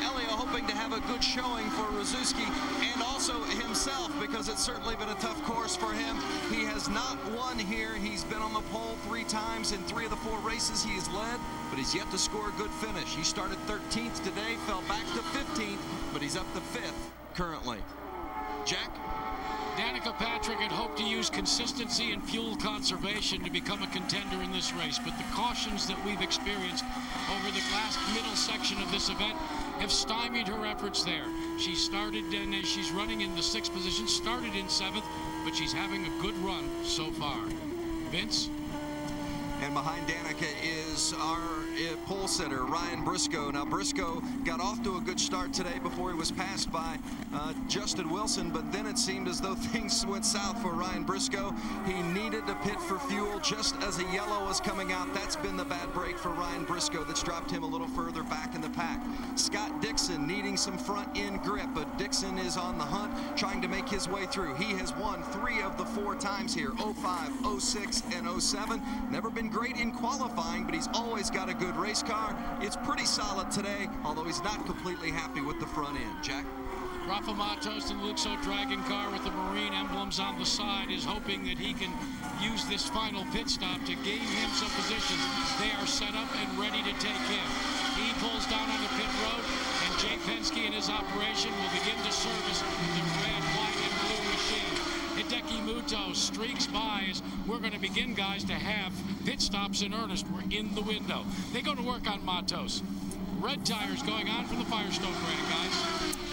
Elio hoping to have a good showing for Rzuski and also himself, because it's certainly been a tough course for him. He has not won here. He's been on the pole 3 times in 3 of the 4 races he has led, but he's yet to score a good finish. He started 13th today, fell back to 15th, but he's up to 5th currently. Jack? Danica Patrick had hoped to use consistency and fuel conservation to become a contender in this race, but the cautions that we've experienced over the last middle section of this event have stymied her efforts there. She started, and she's running in the 6th position, started in 7th, but she's having a good run so far. Vince? And behind Danica is our pole sitter, Ryan Briscoe. Now, Briscoe got off to a good start today before he was passed by Justin Wilson, but then it seemed as though things went south for Ryan Briscoe. He needed to pit for fuel just as a yellow was coming out. That's been the bad break for Ryan Briscoe that's dropped him a little further back in the pack. Scott Dixon needing some front-end grip, but Dixon is on the hunt, trying to make his way through. He has won 3 of the 4 times here, 05, 06, and 07. Never been great in qualifying, but he's always got a good race car. It's pretty solid today, although he's not completely happy with the front end. Jack? Rafa Matos in the Luxo Dragon car with the marine emblems on the side is hoping that he can use this final pit stop to gain him some position. They are set up and ready to take him. He pulls down on the pit road, and Jay Penske and his operation will begin to service the red, white, and blue machine. Hideki Muto streaks by as we're going to begin, guys, to have pit stops in earnest. We're in the window. They go to work on Matos. Red tires going on from the Firestone brand, guys.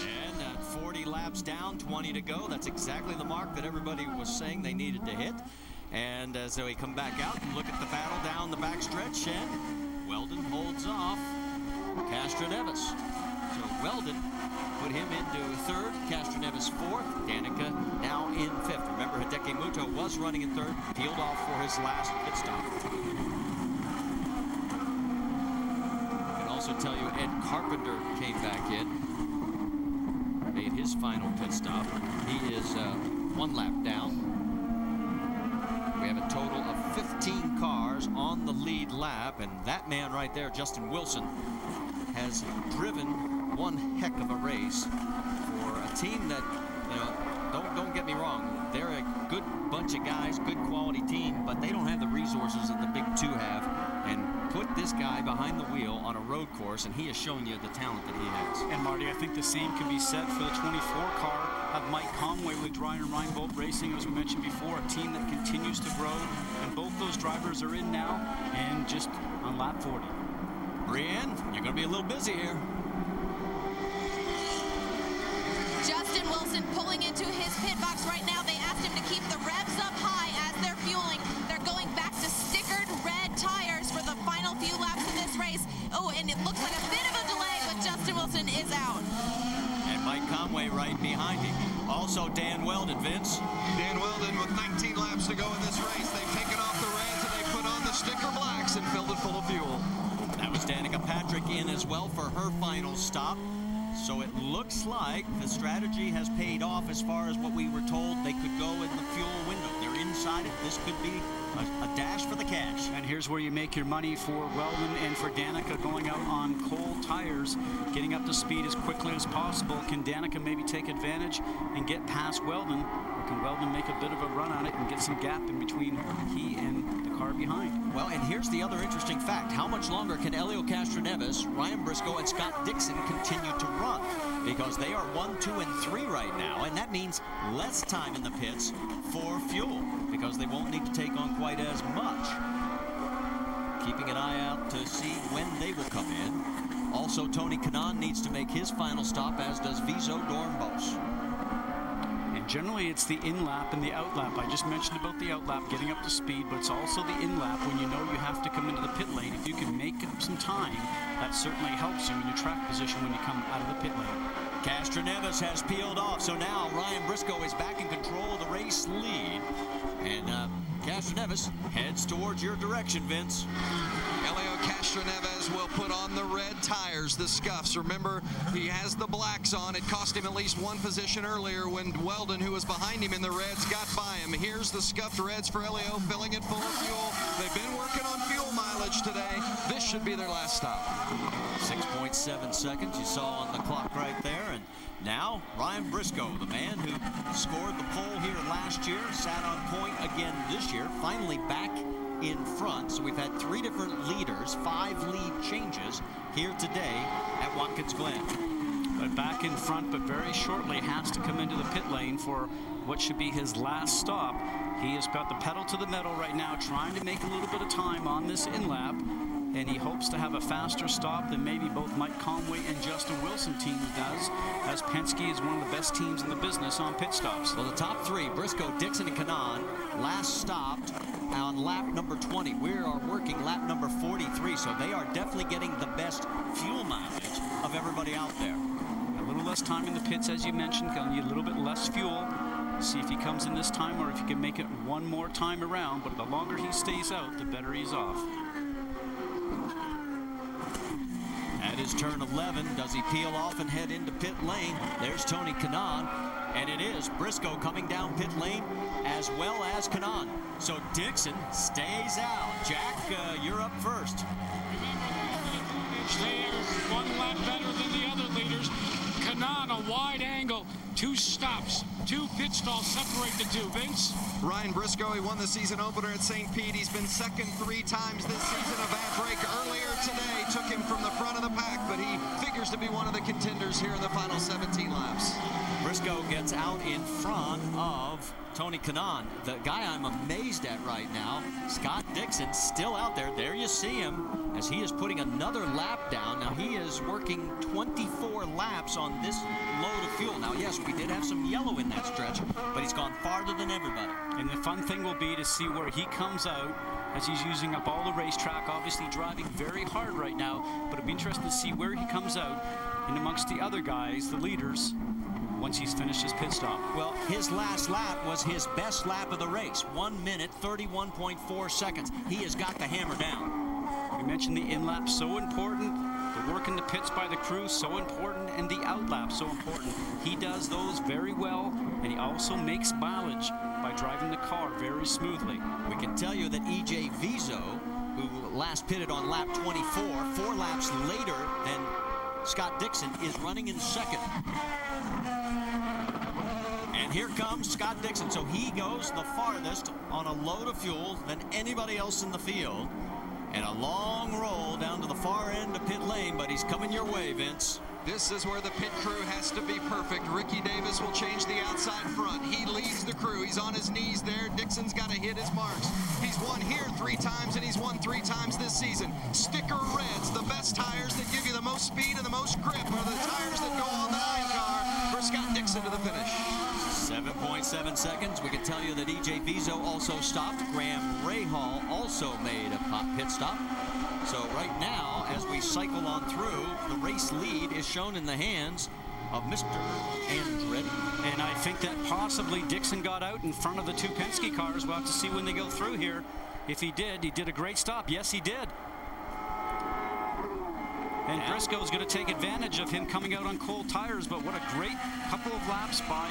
And at 40 laps down, 20 to go. That's exactly the mark that everybody was saying they needed to hit. And as we come back out and look at the battle down the backstretch, and Weldon holds off Castroneves. So Weldon put him into 3rd, Castroneves 4th, Danica now in 5th. Remember, Hideki Muto was running in 3rd, peeled off for his last pit stop. I can also tell you Ed Carpenter came back in, made his his final pit stop. He is 1 lap down. We have a total of 15 cars on the lead lap, and that man right there, Justin Wilson, has driven one heck of a race for a team that, you know, don't get me wrong, they're a good bunch of guys, good quality team, but they don't have the resources that the Big Two have. And put this guy behind the wheel on a road course, and he has shown you the talent that he has. And Marty, I think the same can be said for the 24 car of Mike Conway with Ryan Reinbold Racing, as we mentioned before, a team that continues to grow, and both those drivers are in now and just on lap 40. Brienne, you're going to be a little busy here. Justin Wilson pulling into his pit box right now. They asked him to keep the revs up high as they're fueling. They're going back to stickered red tires for the final few laps of this race. Oh, and it looks like a bit of a delay, but Justin Wilson is out. And Mike Conway right behind him. Also Dan Weldon, Vince. Dan Weldon with 19 laps to go in this race. They've taken off the reds and they put on the sticker blacks and filled it full of fuel. That was Danica Patrick in as well for her final stop. So it looks like the strategy has paid off as far as what we were told they could go in the fuel window. They're inside it. This could be a dash for the cash. And here's where you make your money for Weldon and for Danica going out on cold tires, getting up to speed as quickly as possible. Can Danica maybe take advantage and get past Weldon? Or can Weldon make a bit of a run on it and get some gap in between he and the car behind? Well, and here's the other interesting fact. How much longer can Helio Castroneves, Ryan Briscoe, and Scott Dixon continue to run? Because they are 1, 2, and 3 right now, and that means less time in the pits for fuel, because they won't need to take on quite as much. Keeping an eye out to see when they will come in. Also, Tony Kanaan needs to make his final stop, as does Viso Dornbos. And generally, it's the in-lap and the out-lap. I just mentioned about the out-lap, getting up to speed, but it's also the in-lap when you know you have to come into the pit lane. If you can make up some time, that certainly helps you in your track position when you come out of the pit lane. Castroneves has peeled off, so now Ryan Briscoe is back in control of the race lead. And Castroneves heads towards your direction, Vince. Helio Castroneves will put on the red tires, the scuffs. Remember, he has the blacks on. It cost him at least one position earlier when Weldon, who was behind him in the reds, got by him. Here's the scuffed reds for Helio, filling it full of fuel. They've been working on fuel mileage today. This should be their last stop. 6.7 seconds you saw on the clock right there. And now Ryan Briscoe, the man who scored the pole here last year, sat on point again this year, finally back in front. So we've had 3 different leaders, 5 lead changes here today at Watkins Glen. But back in front, but very shortly has to come into the pit lane for what should be his last stop. He has got the pedal to the metal right now, trying to make a little bit of time on this in-lap, and he hopes to have a faster stop than maybe both Mike Conway and Justin Wilson teams does, as Penske is one of the best teams in the business on pit stops. Well, the top 3, Briscoe, Dixon, and Kanaan, last stopped on lap number 20. We are working lap number 43, so they are definitely getting the best fuel mileage of everybody out there. A little less time in the pits, as you mentioned, gonna need a little bit less fuel. See if he comes in this time or if he can make it one more time around, but the longer he stays out, the better he's off. At his turn 11, does he peel off and head into pit lane? There's Tony Kanaan, and it is Briscoe coming down pit lane as well as Kanaan. So Dixon stays out. Jack, you're up first. They are 1 lap better than the other leaders. Kanaan, a wide angle, 2 stops, 2 pit stalls separate the 2. Vince? Ryan Briscoe, he won the season opener at St. Pete. He's been second 3 times this season. A bad break earlier today took him from the front of the pack, but he figures to be one of the contenders here in the final 17 laps. Briscoe gets out in front of Tony Kanaan. The guy I'm amazed at right now, Scott Dixon, still out there. There you see him as he is putting another lap down. Now he is working 24 laps on this load of fuel. Now, yes, we did have some yellow in that stretch, but he's gone farther than everybody. And the fun thing will be to see where he comes out as he's using up all the racetrack, obviously driving very hard right now, but it'll be interesting to see where he comes out and amongst the other guys, the leaders, once he's finished his pit stop. Well, his last lap was his best lap of the race, 1 minute, 31.4 seconds. He has got the hammer down. We mentioned the in-lap, so important. The work in the pits by the crew, so important, and the outlap, so important. He does those very well, and he also makes mileage by driving the car very smoothly. We can tell you that E.J. Vizo, who last pitted on lap 24, 4 laps later than Scott Dixon, is running in second. And here comes Scott Dixon. So he goes the farthest on a load of fuel than anybody else in the field. And a long roll down to the far end of pit lane, but he's coming your way, Vince. This is where the pit crew has to be perfect. Ricky Davis will change the outside front. He leads the crew. He's on his knees there. Dixon's got to hit his marks. He's won here 3 times, and he's won 3 times this season. Sticker Reds, the best tires that give you the most speed and the most grip, are the tires that go on the 9 car for Scott Dixon to the finish. 7.7 seconds. We can tell you that E.J. Vizo also stopped. Graham Rahal also made a pit stop. So right now, as we cycle on through, the race lead is shown in the hands of Mr. Andretti. And I think that possibly Dixon got out in front of the 2 Penske cars. We'll have to see when they go through here. If he did a great stop. Yes, he did. And Briscoe's going to take advantage of him coming out on cold tires, but what a great couple of laps by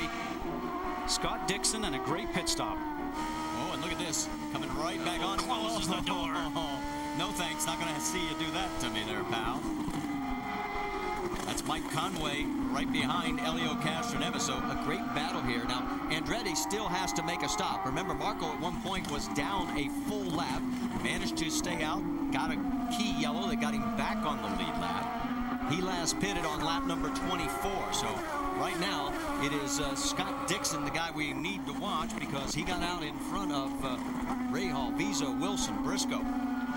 Scott Dixon and a great pit stop. Oh, and look at this. Coming right back on. Closes the door. No thanks. Not going to see you do that to me there, pal. That's Mike Conway right behind Elio Castroneves. So a great battle here. Now, Andretti still has to make a stop. Remember, Marco at one point was down a full lap. Managed to stay out. Got a key yellow that got him back on the lead lap. He last pitted on lap number 24. So right now, it is Scott Dixon, the guy we need to watch, because he got out in front of Rahal, Vizo, Wilson, Briscoe.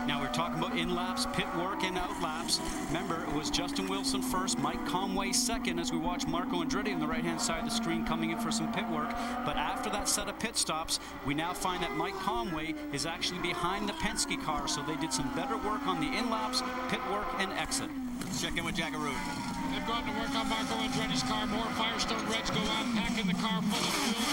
Now we're talking about in-laps, pit work, and out-laps. Remember, it was Justin Wilson first, Mike Conway second, as we watch Marco Andretti on the right-hand side of the screen coming in for some pit work. But after that set of pit stops, we now find that Mike Conway is actually behind the Penske car, so they did some better work on the in-laps, pit work, and exit. Let's check in with Jackaroo. They've gone to work on Marco Andretti's car. More Firestone Reds go on, packing the car full of fuel.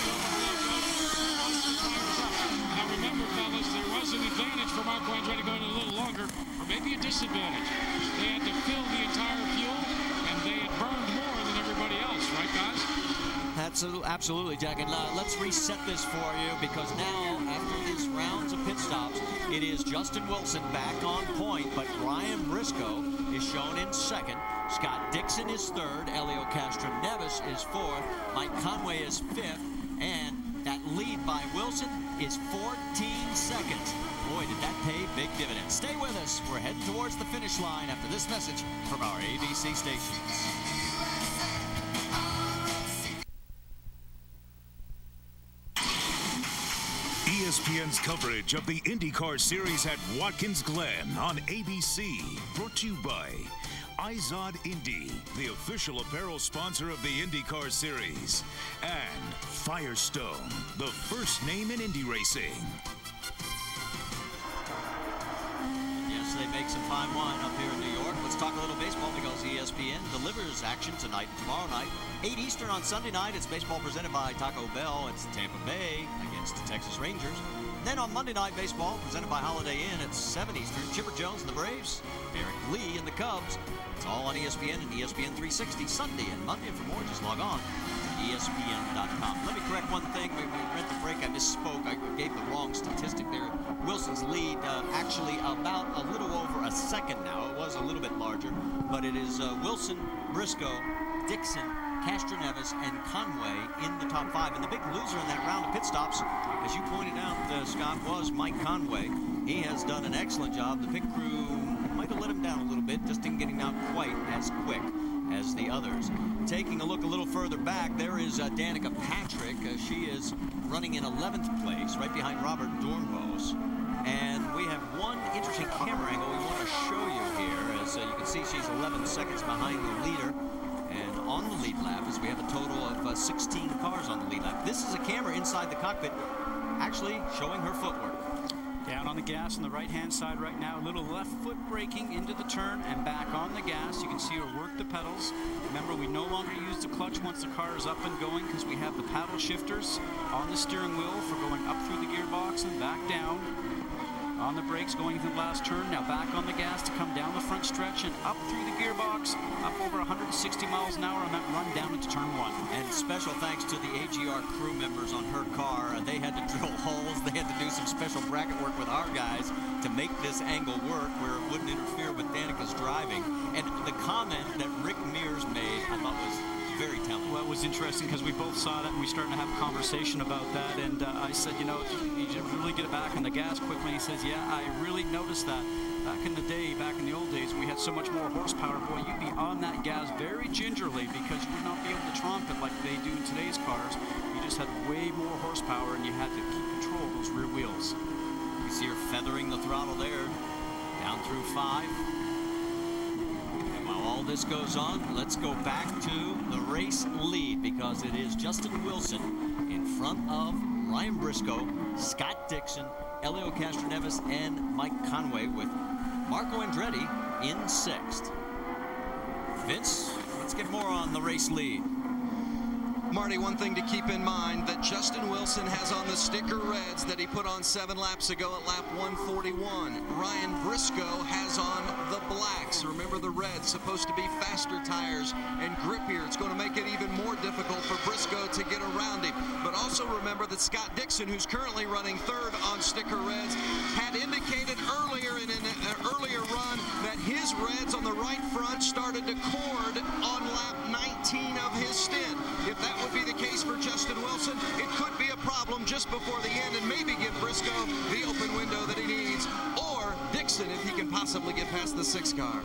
Now remember, fellas, there was an advantage for Marco Andretti going a little longer, or maybe a disadvantage. They had to fill the entire fuel, and they had burned more than everybody else, right, guys? That's absolutely, Jack. And let's reset this for you, because now, after these rounds of pit stops, it is Justin Wilson back on point, but Ryan Briscoe is shown in second. Scott Dixon is third. Elio Castroneves is fourth. Mike Conway is fifth. And that lead by Wilson is 14 seconds. Boy, did that pay big dividends. Stay with us. We're heading towards the finish line after this message from our ABC stations. ESPN's coverage of the IndyCar Series at Watkins Glen on ABC, brought to you by Izod Indy, the official apparel sponsor of the IndyCar Series, and Firestone, the first name in Indy racing. Yes, they make some fine wine up here in New York. Let's talk a little baseball, because ESPN delivers action tonight and tomorrow night. 8 Eastern on Sunday night, it's baseball presented by Taco Bell. It's Tampa Bay against the Texas Rangers. Then on Monday Night Baseball, presented by Holiday Inn at 7 Eastern, Chipper Jones and the Braves, Eric Lee and the Cubs. It's all on ESPN and ESPN 360 Sunday and Monday. And for more, just log on to ESPN.com. Let me correct one thing. When we read the break, I misspoke. I gave the wrong statistic there. Wilson's lead actually about a little over a second now. It was a little bit larger, but it is Wilson, Briscoe, Dixon, Castroneves, and Conway in the top 5. And the big loser in that round of pit stops, as you pointed out, Scott, was Mike Conway. He has done an excellent job. The pit crew might have let him down a little bit, just in getting out quite as quick as the others. Taking a look a little further back, there is Danica Patrick. She is running in 11th place, right behind Robert Dornbos. And we have one interesting camera angle we want to show you here. As you can see, she's 11 seconds behind the leader. And on the lead lap, as we have a total of 16 cars on the lead lap. This is a camera inside the cockpit, actually showing her footwork. Down on the gas on the right-hand side right now. A little left foot braking into the turn and back on the gas. You can see her work the pedals. Remember, we no longer use the clutch once the car is up and going, because we have the paddle shifters on the steering wheel for going up through the gearbox and back down. On the brakes going into the last turn, now back on the gas to come down the front stretch and up through the gearbox, up over 160 miles an hour on that run down into turn 1. And special thanks to the AGR crew members on her car. They had to drill holes. They had to do some special bracket work with our guys to make this angle work where it wouldn't interfere with Danica's driving. And the comment that Rick Mears made, I thought was very telling. Well, it was interesting because we both saw that and we started to have a conversation about that. And I said, you know, you really get it back on the gas quickly. He says, yeah, I really noticed that. Back in the day, back in the old days, we had so much more horsepower. Boy, you'd be on that gas very gingerly because you would not be able to tromp it like they do in today's cars. You just had way more horsepower and you had to keep control of those rear wheels. You see her feathering the throttle there, down through 5. All this goes on, let's go back to the race lead because it is Justin Wilson in front of Ryan Briscoe, Scott Dixon, Elio Castroneves, and Mike Conway with Marco Andretti in 6th. Vince, let's get more on the race lead. Marty, one thing to keep in mind that Justin Wilson has on the sticker reds that he put on 7 laps ago at lap 141. Ryan Briscoe has on the blacks. Remember, the reds supposed to be faster tires and grippier. It's going to make it even more difficult for Briscoe to get around him. But also remember that Scott Dixon, who's currently running 3rd on sticker reds, had indicated earlier in an earlier run that his reds on the right front started to cord on lap 19 of his stint. If that would be the case for Justin Wilson, it could be a problem just before the end and maybe give Briscoe the open window that he needs, or Dixon if he can possibly get past the 6th car.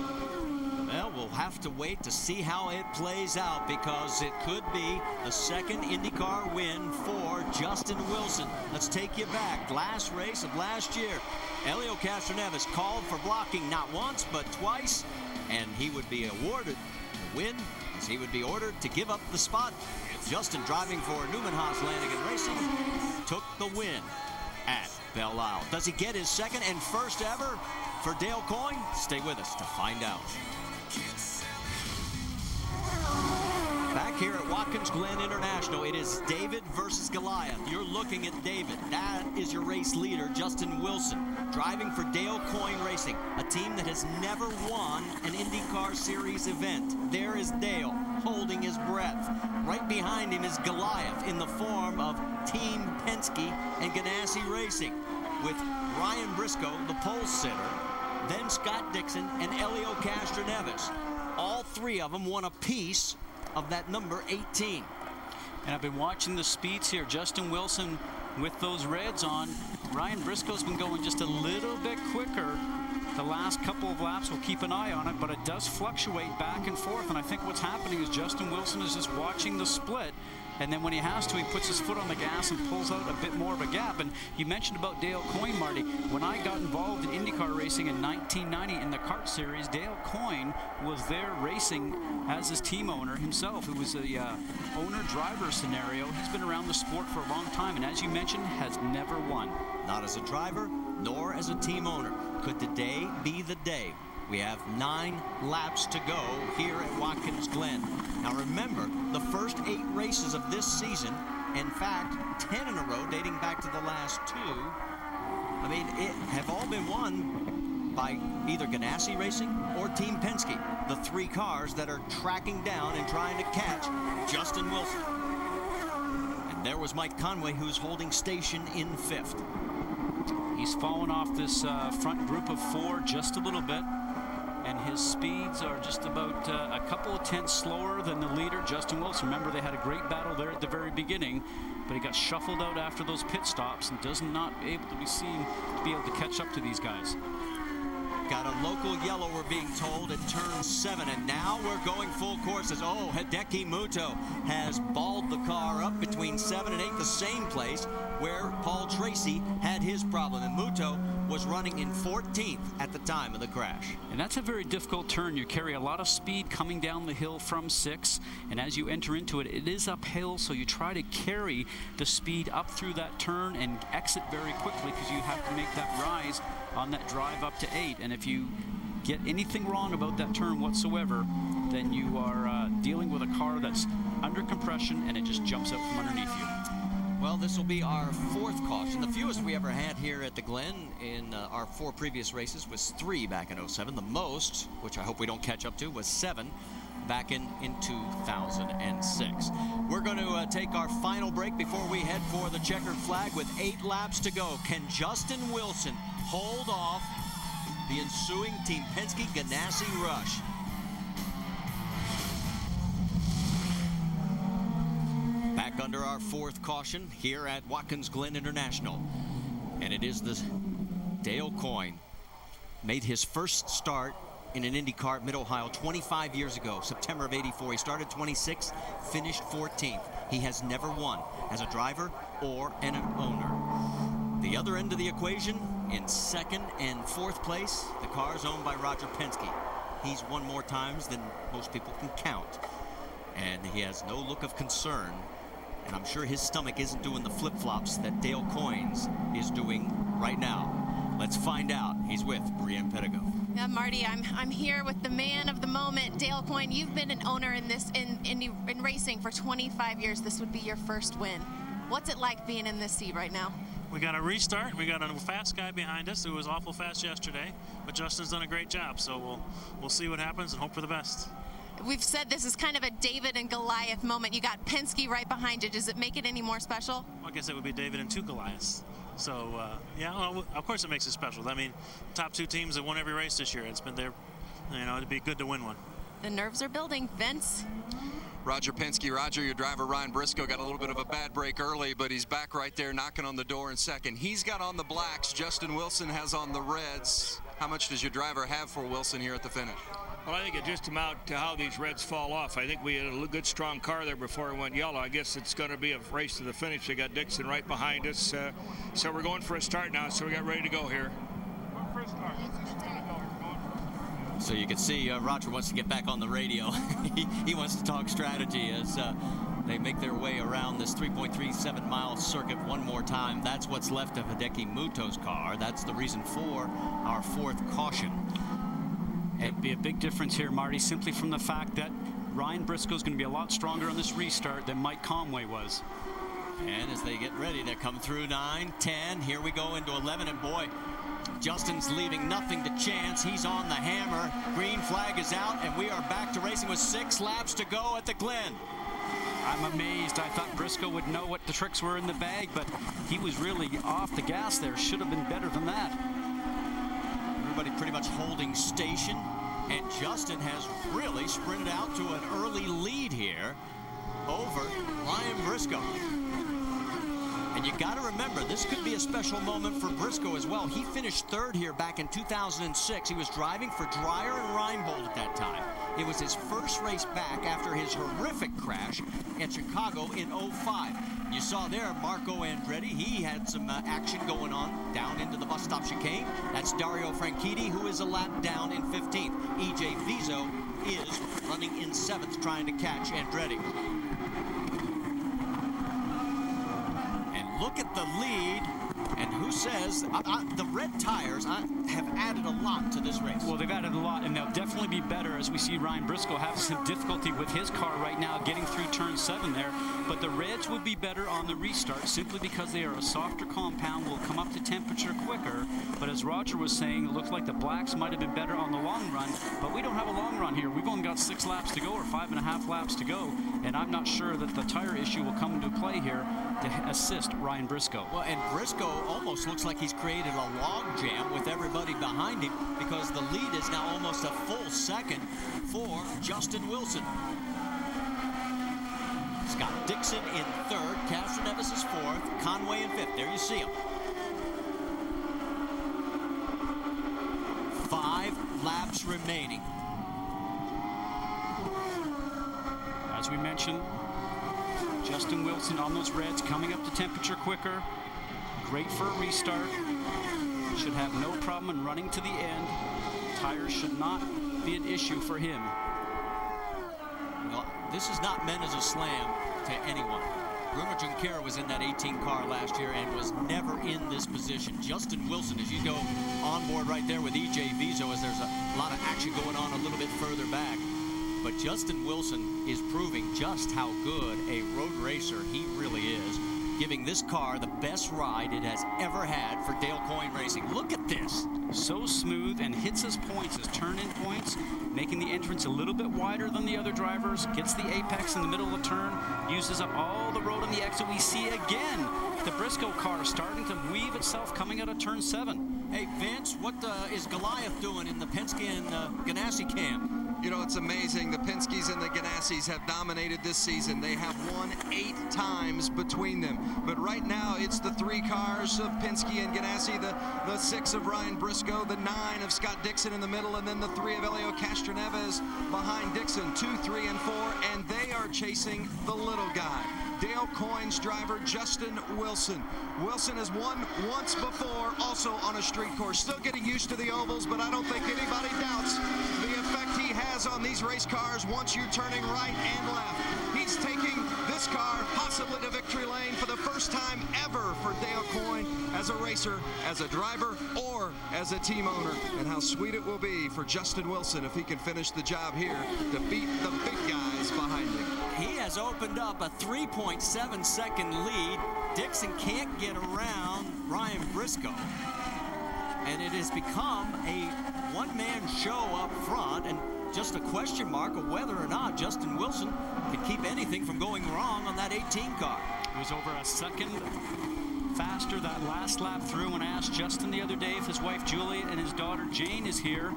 Well, we'll have to wait to see how it plays out because it could be the 2nd IndyCar win for Justin Wilson. Let's take you back. Last race of last year, Elio Castroneves called for blocking not once but twice, and he would be awarded the win as he would be ordered to give up the spot. Justin, driving for Newman Haas Lanigan Racing, took the win at Belle Isle. Does he get his 2nd and 1st ever for Dale Coyne? Stay with us to find out. Back here at Watkins Glen International, it is David versus Goliath. You're looking at David. That is your race leader, Justin Wilson, driving for Dale Coyne Racing, a team that has never won an IndyCar Series event. There is Dale, holding his breath. Right behind him is Goliath in the form of Team Penske and Ganassi Racing, with Ryan Briscoe, the pole sitter, then Scott Dixon and Elio Castroneves. All 3 of them won a piece of that number 18. And I've been watching the speeds here. Justin Wilson with those reds on. Ryan Briscoe's been going just a little bit quicker the last couple of laps. We'll keep an eye on it, but it does fluctuate back and forth. And I think what's happening is Justin Wilson is just watching the split. And then when he has to, he puts his foot on the gas and pulls out a bit more of a gap. And you mentioned about Dale Coyne, Marty. When I got involved in IndyCar racing in 1990 in the kart series, Dale Coyne was there racing as his team owner himself. It was a owner-driver scenario. He's been around the sport for a long time, and as you mentioned, has never won. Not as a driver, nor as a team owner. Could today be the day? We have 9 laps to go here at Watkins Glen. Now remember, the first 8 races of this season, in fact, 10 in a row dating back to the last 2, I mean, it have all been won by either Ganassi Racing or Team Penske, the 3 cars that are tracking down and trying to catch Justin Wilson. And there was Mike Conway, who's holding station in 5th. He's fallen off this front group of 4 just a little bit. And his speeds are just about a couple of tenths slower than the leader, Justin Wilson. Remember, they had a great battle there at the very beginning, but he got shuffled out after those pit stops and does not able to be seen to be able to catch up to these guys. Got a local yellow, we're being told, at turn 7, and now we're going full course as, Hideki Muto has balled the car up between 7 and 8, the same place where Paul Tracy had his problem, and Muto was running in 14th at the time of the crash. And that's a very difficult turn. You carry a lot of speed coming down the hill from 6, and as you enter into it, it is uphill, so you try to carry the speed up through that turn and exit very quickly because you have to make that rise on that drive up to 8. And if you get anything wrong about that turn whatsoever, then you are dealing with a car that's under compression and it just jumps out from underneath you. Well, this will be our 4th caution. The fewest we ever had here at the Glen in our 4 previous races was 3 back in 07. The most, which I hope we don't catch up to, was 7 back in 2006. We're going to take our final break before we head for the checkered flag with 8 laps to go. Can Justin Wilson hold off the ensuing Team Penske Ganassi rush? Back under our 4th caution here at Watkins Glen International. And it is the Dale Coyne. Made his first start in an IndyCar at Mid-Ohio 25 years ago, September of '84. He started 26th, finished 14th. He has never won as a driver or an owner. The other end of the equation, in 2nd and 4th place, the cars owned by Roger Penske. He's won more times than most people can count. And he has no look of concern. And I'm sure his stomach isn't doing the flip-flops that Dale Coyne's is doing right now. Let's find out. He's with Brienne Pedigo. Yeah, Marty, I'm here with the man of the moment, Dale Coyne. You've been an owner in racing for 25 years. This would be your first win. What's it like being in this seat right now? We got a restart. We got a fast guy behind us who was awful fast yesterday, but Justin's done a great job. So we'll see what happens and hope for the best. We've said this is kind of a David and Goliath moment. You got Penske right behind you. Does it make it any more special? Well, I guess it would be David and 2 Goliaths. So, yeah, well, of course it makes it special. I mean, top 2 teams have won every race this year. It's been there, you know, it'd be good to win one. The nerves are building. Vince? Roger Penske. Roger, your driver Ryan Briscoe got a little bit of a bad break early, but he's back right there knocking on the door in 2nd. He's got on the blacks. Justin Wilson has on the reds. How much does your driver have for Wilson here at the finish? Well, I think it just amount to how these reds fall off. I think we had a good, strong car there before it went yellow. I guess it's going to be a race to the finish. We got Dixon right behind us. So we're going for a start now, so we got ready to go here. So you can see Roger wants to get back on the radio. he wants to talk strategy as they make their way around this 3.37-mile circuit one more time. That's what's left of Hideki Muto's car. That's the reason for our 4th caution. It'd be a big difference here, Marty, simply from the fact that Ryan Briscoe's going to be a lot stronger on this restart than Mike Conway was. And as they get ready to come through 9, 10, here we go into 11, and boy, Justin's leaving nothing to chance. He's on the hammer. Green flag is out, and we are back to racing with 6 laps to go at the Glen. I'm amazed. I thought Briscoe would know what the tricks were in the bag, but he was really off the gas there. Should have been better than that. Everybody pretty much holding station, and Justin has really sprinted out to an early lead here over Ryan Briscoe. And you got to remember, this could be a special moment for Briscoe as well. He finished 3rd here back in 2006. He was driving for Dreyer and Reinbold at that time. It was his first race back after his horrific crash at Chicago in 05. You saw there Marco Andretti. He had some action going on down into the bus stop chicane. That's Dario Franchitti, who is a lap down in 15th. E.J. Vizo is running in 7th, trying to catch Andretti. And look at the lead. And who says the red tires have added a lot to this race? Well, they've added a lot, and they'll definitely be better as we see Ryan Briscoe have some difficulty with his car right now getting through turn 7 there. But the reds would be better on the restart simply because they are a softer compound, will come up to temperature quicker. But as Roger was saying, it looks like the blacks might have been better on the long run. But we don't have a long run here. We've only got 6 laps to go, or 5.5 laps to go. And I'm not sure that the tire issue will come into play here to assist Ryan Briscoe. Well, and Briscoe almost looks like he's created a log jam with everybody behind him, because the lead is now almost a full second for Justin Wilson. Scott Dixon in 3rd, Castroneves is 4th, Conway in 5th. There you see him. 5 laps remaining. As we mentioned, Justin Wilson on those reds, coming up to temperature quicker. Great for a restart. Should have no problem in running to the end. Tires should not be an issue for him. Well, this is not meant as a slam to anyone. Bruno Junqueira was in that 18 car last year and was never in this position. Justin Wilson, as you go on board right there with E.J. Vizo, as there's a lot of action going on a little bit further back. But Justin Wilson is proving just how good a road racer he really is. giving this car the best ride it has ever had for Dale Coyne Racing. Look at this. So smooth and hits his points, his turn-in points, making the entrance a little bit wider than the other drivers, gets the apex in the middle of the turn, uses up all the road on the exit. We see again the Briscoe car starting to weave itself coming out of turn 7. Hey, Vince, what is Goliath doing in the Penske and Ganassi camp? You know, it's amazing. The Penskes and the Ganassis have dominated this season. They have won 8 times between them. But right now, it's the 3 cars of Penske and Ganassi, the 6 of Ryan Briscoe, the 9 of Scott Dixon in the middle, and then the 3 of Helio Castroneves behind Dixon, 2, 3, and 4, and they are chasing the little guy. Dale Coyne's driver, Justin Wilson. Wilson has won once before, also on a street course. Still getting used to the ovals, but I don't think anybody doubts the effect he has on these race cars once you're turning right and left. He's taking this car possibly to victory lane for the first time ever for Dale Coyne as a racer, as a driver, or as a team owner. And how sweet it will be for Justin Wilson if he can finish the job here to beat the big guys behind him. He has opened up a 3.7-second lead. Dixon can't get around Ryan Briscoe. And it has become a one-man show up front, and just a question mark of whether or not Justin Wilson can keep anything from going wrong on that 18 car. It was over a second faster that last lap through. When I asked Justin the other day if his wife Julia and his daughter Jane is here,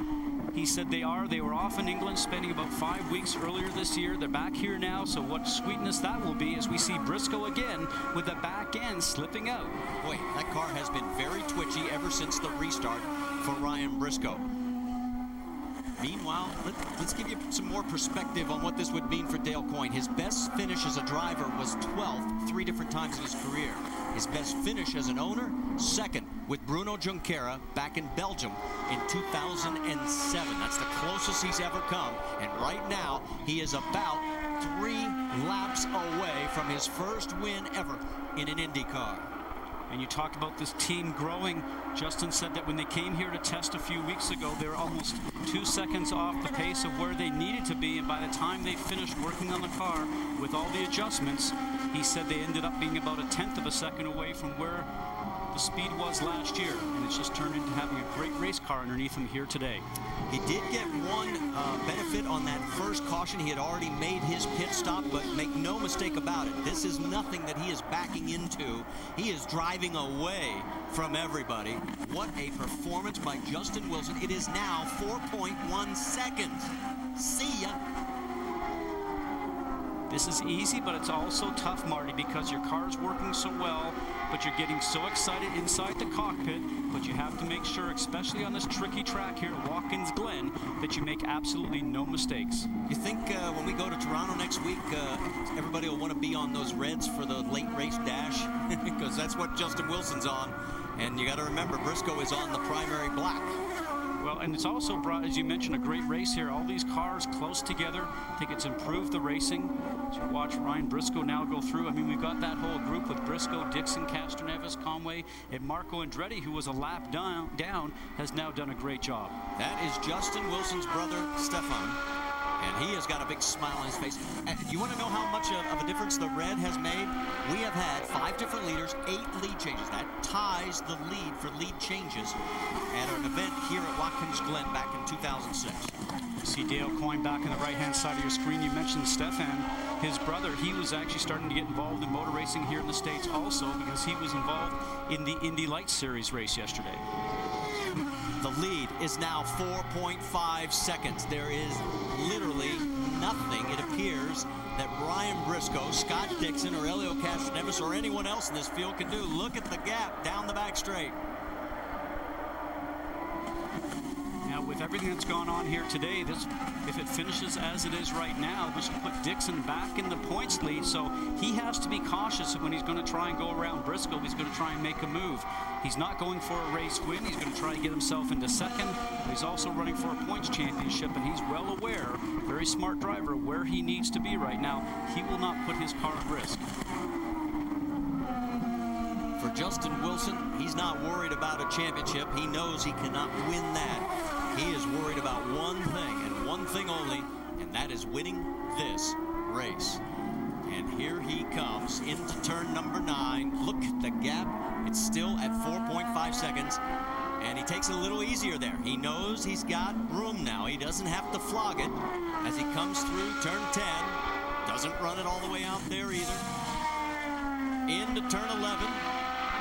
he said they are. They were off in England spending about 5 weeks earlier this year. They're back here now, so what sweetness that will be as we see Briscoe again with the back end slipping out. Boy, that car has been very twitchy ever since the restart for Ryan Briscoe. Meanwhile, let's give you some more perspective on what this would mean for Dale Coyne. His best finish as a driver was 12th 3 different times in his career. His best finish as an owner, 2nd with Bruno Junqueira back in Belgium in 2007. That's the closest he's ever come. And right now, he is about 3 laps away from his first win ever in an Indy car. And you talk about this team growing. Justin said that when they came here to test a few weeks ago, they were almost 2 seconds off the pace of where they needed to be. And by the time they finished working on the car with all the adjustments, he said they ended up being about 1/10 of a second away from where the speed was last year. And it's just turned into having a great race car underneath him here today. He did get one benefit on that first caution. He had already made his pit stop, but make no mistake about it, this is nothing that he is backing into. He is driving away from everybody. What a performance by Justin Wilson. It is now 4.1 seconds. See ya. This is easy, but it's also tough, Marty, because your car's working so well, but you're getting so excited inside the cockpit. But you have to make sure, especially on this tricky track here at Watkins Glen, that you make absolutely no mistakes. You think when we go to Toronto next week, everybody will want to be on those reds for the late race dash? Because that's what Justin Wilson's on. And you got to remember, Briscoe is on the primary black. Well, and it's also brought, as you mentioned, a great race here. All these cars close together. I think it's improved the racing. As you watch Ryan Briscoe now go through, I mean, we've got that whole group with Briscoe, Dixon, Castroneves, Conway, and Marco Andretti, who was a lap down, has now done a great job. That is Justin Wilson's brother, Stefan. And he has got a big smile on his face. You want to know how much of a difference the red has made? We have had 5 different leaders, 8 lead changes. That ties the lead for lead changes at an event here at Watkins Glen back in 2006. You see Dale Coyne back on the right-hand side of your screen. You mentioned Stefan, his brother. He was actually starting to get involved in motor racing here in the States also because he was involved in the Indy Lights Series race yesterday. The lead is now 4.5 seconds. There is literally nothing, it appears, that Ryan Briscoe, Scott Dixon, or Helio Castroneves, or anyone else in this field can do. Look at the gap down the back straight. Now, with everything that's gone on here today, this, if it finishes as it is right now, this will put Dixon back in the points lead, so he has to be cautious when he's going to try and go around Briscoe. He's going to try and make a move. He's not going for a race win. He's going to try to get himself into second, but he's also running for a points championship, and he's well aware, very smart driver, where he needs to be right now. He will not put his car at risk. For Justin Wilson, he's not worried about a championship. He knows he cannot win that. He is worried about one thing, and one thing only, and that is winning this race. And here he comes into turn number 9. Look at the gap. It's still at 4.5 seconds. And he takes it a little easier there. He knows he's got room now. He doesn't have to flog it as he comes through turn 10. Doesn't run it all the way out there either. Into turn 11.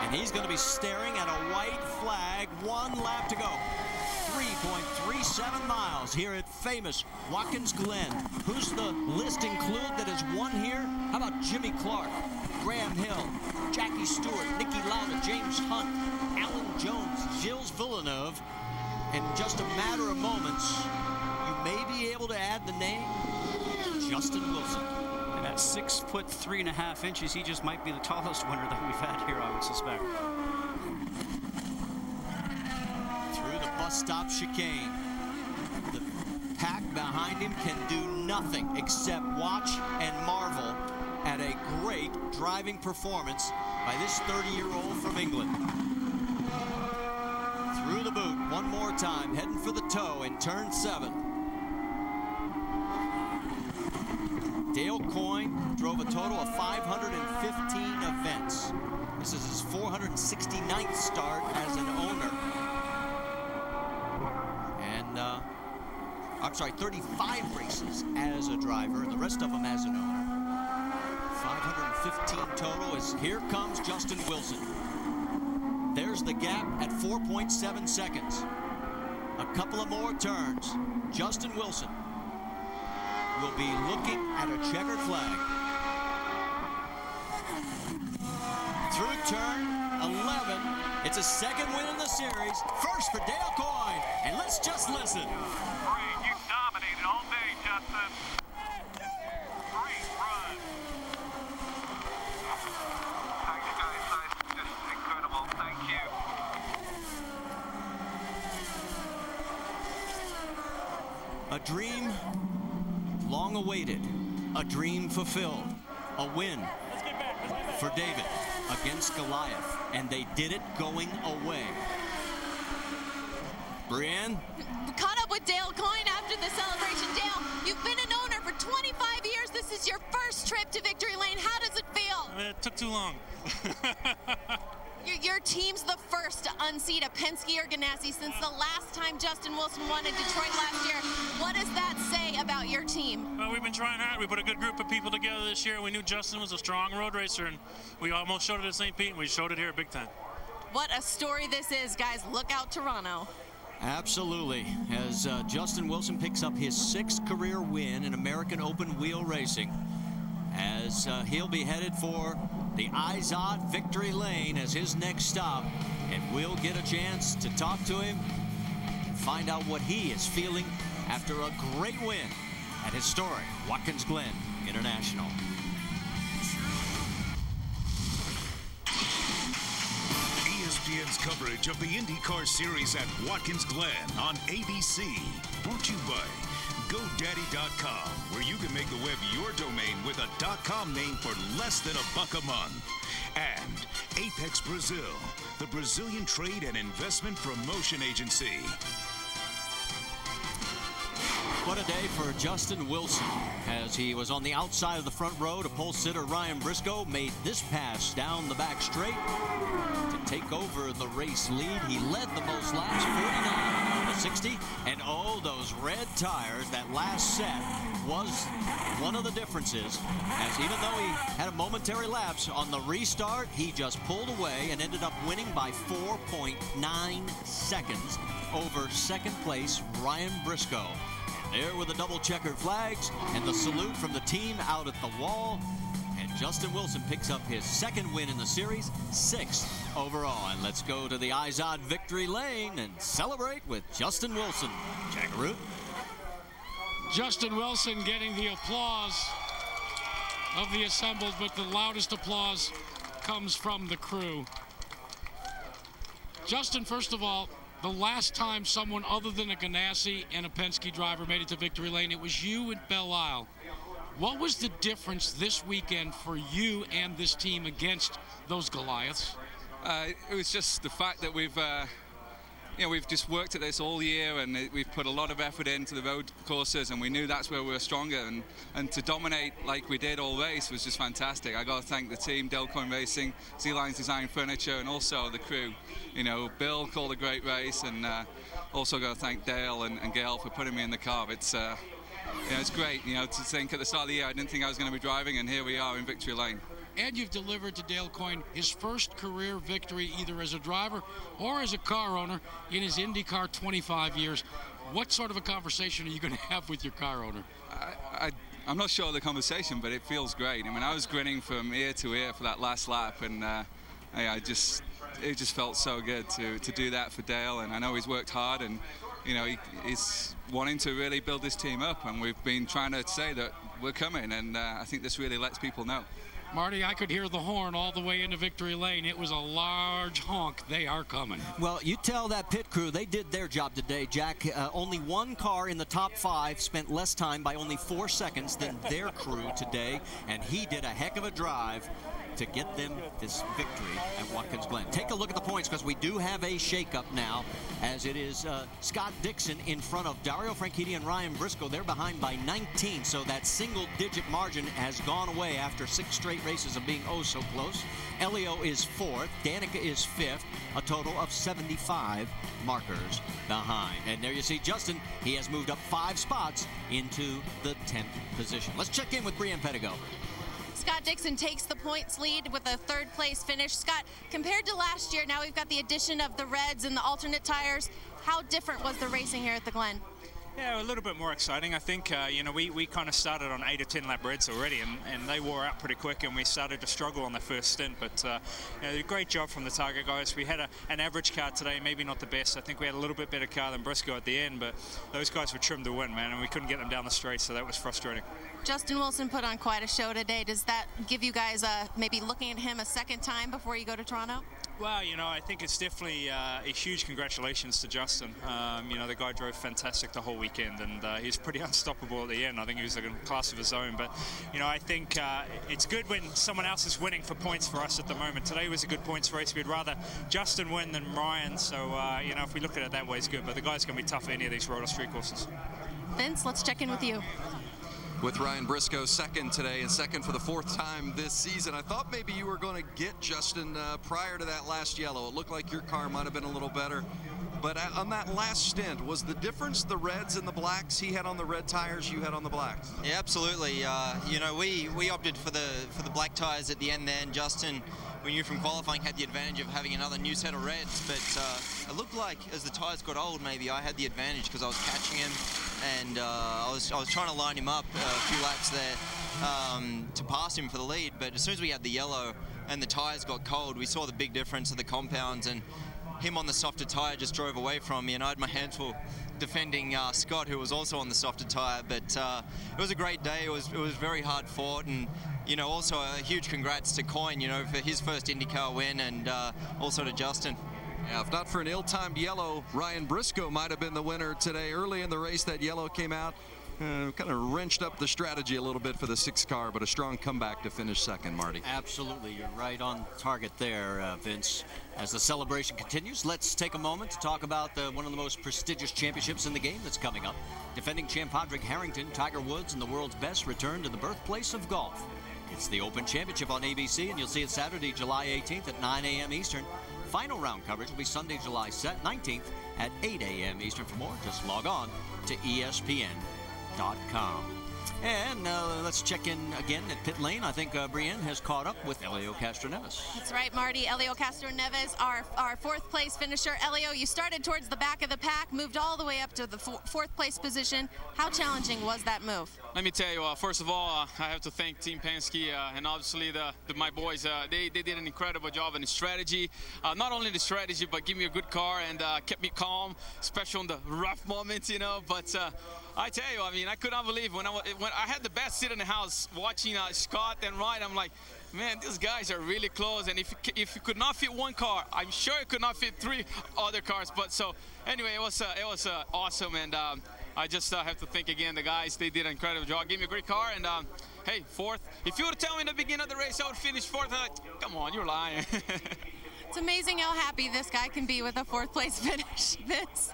And he's going to be staring at a white flag. 1 lap to go. 3.37 miles here at famous Watkins Glen. Who's the list include that has won here? How about Jimmy Clark, Graham Hill, Jackie Stewart, Nicky Lauda, James Hunt, Alan Jones, Gilles Villeneuve. In just a matter of moments, you may be able to add the name Justin Wilson. And at 6 foot 3.5 inches, he just might be the tallest winner that we've had here, I would suspect. Through the bus stop chicane. The pack behind him can do nothing except watch and marvel at a great driving performance by this 30-year-old from England. Through the boot one more time, heading for the toe in turn 7. Dale Coyne drove a total of 515 events. This is his 469th start as an owner. And, I'm sorry, 35 races as a driver, and the rest of them as an owner. 515 total as here comes Justin Wilson. There's the gap at 4.7 seconds. A couple of more turns. Justin Wilson will be looking at a checkered flag. Through turn 11, it's a second win in the series. First for Dale Coyne, and let's just listen. Great, you dominated all day, Justin. Great run. Thanks, guys. That's just incredible. Thank you. A dream long awaited, a dream fulfilled, a win for David against Goliath, and they did it going away. Brienne? Caught up with Dale Coyne after the celebration. Dale, you've been an owner for 25 years. This is your first trip to Victory Lane. How does it feel? It took too long. Your team's the first to unseat a Penske or Ganassi since the last time Justin Wilson won in Detroit last year. What does that say about your team? Well, we've been trying hard. We put a good group of people together this year. We knew Justin was a strong road racer, and we almost showed it at St. Pete, and we showed it here big time. What a story this is, guys. Look out, Toronto. Absolutely. As Justin Wilson picks up his 6th career win in American open wheel racing, as he'll be headed for the Izod Victory Lane as his next stop, and we'll get a chance to talk to him and find out what he is feeling after a great win at historic Watkins Glen International. ESPN's coverage of the IndyCar Series at Watkins Glen on ABC, brought to you by GoDaddy.com, where you can make the web your domain with a .com name for less than $1 a month. And Apex Brazil, the Brazilian trade and investment promotion agency. What a day for Justin Wilson as he was on the outside of the front row to pole sitter Ryan Briscoe, made this pass down the back straight to take over the race lead. He led the most laps, 49 to 60, and oh, those red tires, that last set was one of the differences, as even though he had a momentary lapse on the restart, he just pulled away and ended up winning by 4.9 seconds over second place Ryan Briscoe. There were the double checkered flags and the salute from the team out at the wall. And Justin Wilson picks up his 2nd win in the series, 6th overall. And let's go to the Izod Victory Lane and celebrate with Justin Wilson. Jackaroo. Justin Wilson getting the applause of the assembled, but the loudest applause comes from the crew. Justin, first of all, the last time someone other than a Ganassi and a Penske driver made it to Victory Lane, it was you at Belle Isle. What was the difference this weekend for you and this team against those Goliaths? It was just the fact that we've you know, we've just worked at this all year, and we've put a lot of effort into the road courses, and we knew that's where we were stronger, and to dominate like we did all race was just fantastic. I got to thank the team, Dale Coyne Racing, Z-Lines Design Furniture, and also the crew. You know, Bill called a great race, and also got to thank Dale and Gail for putting me in the car. It's you know, it's great, you know, to think at the start of the year I didn't think I was going to be driving, and here we are in victory lane. And you've delivered to Dale Coyne his first career victory either as a driver or as a car owner in his IndyCar 25 years. What sort of a conversation are you going to have with your car owner? I'm not sure of the conversation, but it feels great. I mean, I was grinning from ear to ear for that last lap, and it just felt so good to do that for Dale. And I know he's worked hard, and you know, he's wanting to really build this team up, and we've been trying to say that we're coming, and I think this really lets people know. Marty, I could hear the horn all the way into victory lane. It was a large honk. They are coming. Well, you tell that pit crew they did their job today, Jack. Only one car in the top 5 spent less time by only 4 seconds than their crew today, and he did a heck of a drive to get them this victory at Watkins Glen. Take a look at the points, because we do have a shakeup now, as it is Scott Dixon in front of Dario Franchitti and Ryan Briscoe. They're behind by 19, so that single-digit margin has gone away after 6 straight races of being oh so close. Elio is 4th, Danica is 5th, a total of 75 markers behind. And there you see Justin, he has moved up 5 spots into the 10th position. Let's check in with Brienne Pettigo. Scott Dixon takes the points lead with a 3rd place finish. Scott, compared to last year, now we've got the addition of the reds and the alternate tires. How different was the racing here at the Glen? Yeah, a little bit more exciting. I think, you know, we kind of started on 8 or 10 lap reds already, and they wore out pretty quick, and we started to struggle on the first stint. But you know, great job from the Targa guys. We had an average car today, maybe not the best. I think we had a little bit better car than Briscoe at the end, but those guys were trimmed to win, man, and we couldn't get them down the straight, so that was frustrating. Justin Wilson put on quite a show today. Does that give you guys maybe looking at him a second time before you go to Toronto? Well, you know, I think it's definitely a huge congratulations to Justin. You know, the guy drove fantastic the whole weekend, and he's pretty unstoppable at the end. I think he was in a class of his own. But, you know, I think it's good when someone else is winning for points for us at the moment. Today was a good points race. We'd rather Justin win than Ryan. So, you know, if we look at it that way, it's good. But the guy's going to be tough at any of these roller street courses. Vince, let's check in with you. With Ryan Briscoe second today, and second for the 4th time this season. I thought maybe you were going to get Justin prior to that last yellow. It looked like your car might have been a little better. But on that last stint, was the difference the reds and the blacks? He had on the red tires, you had on the blacks. Yeah, absolutely. You know, we opted for the black tires at the end there, and Justin, we knew from qualifying, had the advantage of having another new set of reds. But it looked like as the tires got old, maybe I had the advantage because I was catching him, and I was trying to line him up a few laps there to pass him for the lead. But as soon as we had the yellow and the tires got cold, we saw the big difference of the compounds, and him on the softer tire just drove away from me, and I had my hands full defending Scott, who was also on the softer tire. But it was a great day. It was very hard fought, and you know, also a huge congrats to Coyne, you know, for his first IndyCar win, and also to Justin. Yeah, if not for an ill-timed yellow, Ryan Briscoe might have been the winner today. Early in the race, that yellow came out. Kind of wrenched up the strategy a little bit for the 6th car, but a strong comeback to finish second, Marty. Absolutely. You're right on target there, Vince. As the celebration continues, let's take a moment to talk about one of the most prestigious championships in the game that's coming up. Defending champ Padraig Harrington, Tiger Woods, and the world's best return to the birthplace of golf. It's the Open Championship on ABC, and you'll see it Saturday, July 18th at 9 a.m. Eastern. Final round coverage will be Sunday, July 19th at 8 a.m. Eastern. For more, just log on to ESPN.com. And let's check in again at pit lane. I think Brienne has caught up with Elio Castroneves. That's right, Marty. Elio Castroneves, our 4th place finisher. Elio, you started towards the back of the pack, moved all the way up to the 4th place position. How challenging was that move? Let me tell you, first of all, I have to thank Team Penske and obviously my boys. They did an incredible job in the strategy. Not only the strategy, but give me a good car and kept me calm, especially on the rough moments, you know. But I tell you, I mean, I could not believe when I had the best seat in the house watching Scott and Ryan. I'm like, man, these guys are really close. And if you could not fit one car, I'm sure it could not fit 3 other cars. But so anyway, it was awesome, and I just have to thank again the guys. They did an incredible job. Gave me a great car, and hey, 4th. If you would tell me in the beginning of the race I would finish 4th, come on, you're lying. It's amazing how happy this guy can be with a 4th place finish, Vince.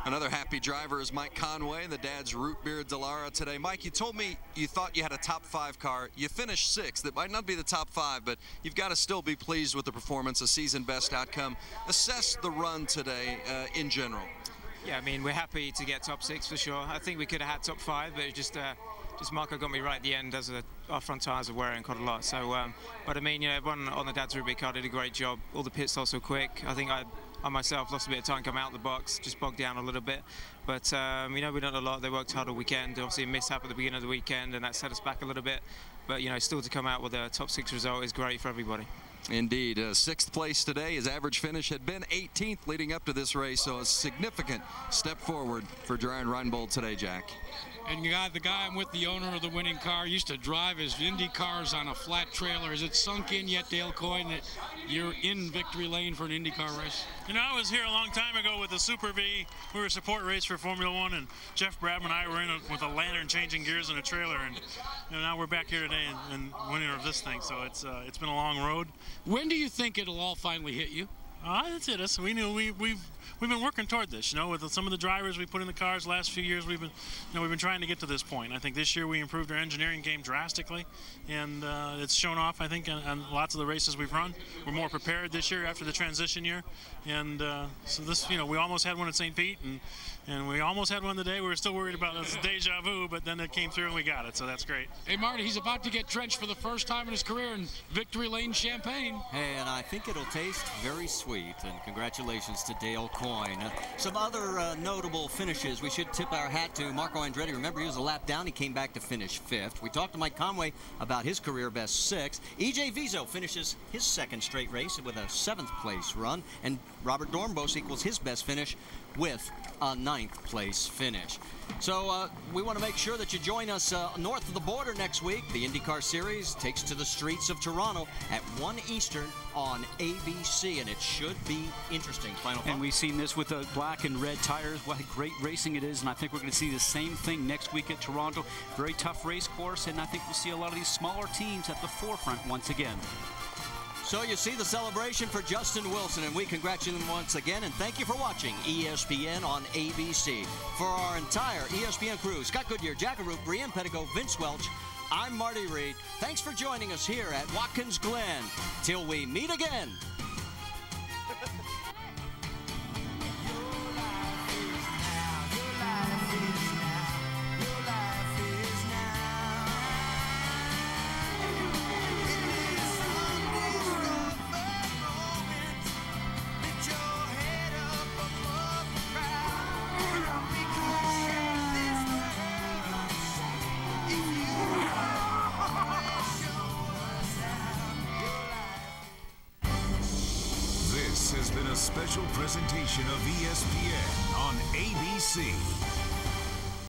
Another happy driver is Mike Conway, the dad's Root Beer Dallara today. Mike, you told me you thought you had a top 5 car. You finished 6th. It might not be the top 5, but you've got to still be pleased with the performance, a season best outcome. Assess the run today in general. Yeah, I mean, we're happy to get top 6 for sure. I think we could have had top 5, but it just Marco got me right at the end as our front tyres are wearing quite a lot. So, but I mean, you know, everyone on the dad's Root Beer car did a great job. All the pit stops were quick. I think I myself lost a bit of time coming out of the box, just bogged down a little bit. But, you know, we done a lot. They worked hard all weekend. Obviously, a mishap at the beginning of the weekend, and that set us back a little bit. But, you know, still to come out with a top 6 result is great for everybody. Indeed. 6th place today. His average finish had been 18th leading up to this race, so a significant step forward for Brian Reinbold today, Jack. And the guy I'm with, the owner of the winning car, used to drive his Indy cars on a flat trailer. Is it sunk in yet, Dale Coyne, that you're in victory lane for an Indy car race? You know, I was here a long time ago with the Super V. We were a support race for Formula One, and Jeff Brabham and I were in with a lantern changing gears in a trailer, and you know, now we're back here today and winning of this thing. So it's been a long road. When do you think it'll all finally hit you? That's it. We knew we've been working toward this. You know, with some of the drivers we put in the cars the last few years, we've been trying to get to this point. I think this year we improved our engineering game drastically, and it's shown off. I think on lots of the races we've run, we're more prepared this year after the transition year, and so this, you know, we almost had one at St. Pete, and we almost had one today. We were still worried about this deja vu, but then it came through and we got it, so that's great. Hey, Marty, he's about to get drenched for the first time in his career in Victory Lane champagne. Hey, and I think it'll taste very sweet, and congratulations to Dale Coyne. Some other notable finishes we should tip our hat to. Marco Andretti, remember, he was a lap down. He came back to finish 5th. We talked to Mike Conway about his career best 6th. E.J. Vizo finishes his 2nd straight race with a 7th place run, and Robert Dornbos equals his best finish with a 9th place finish. So we want to make sure that you join us north of the border next week. The IndyCar Series takes to the streets of Toronto at 1 Eastern on ABC, and it should be interesting. Final thought. And we've seen this with the black and red tires, what great racing it is, and I think we're going to see the same thing next week at Toronto. Very tough race course, and I think we'll see a lot of these smaller teams at the forefront once again. So you see the celebration for Justin Wilson, and we congratulate him once again, and thank you for watching ESPN on ABC. For our entire ESPN crew, Scott Goodyear, Jack Arute, Brian Pettico, Vince Welch, I'm Marty Reed. Thanks for joining us here at Watkins Glen. Till we meet again. This has been a special presentation of ESPN on ABC.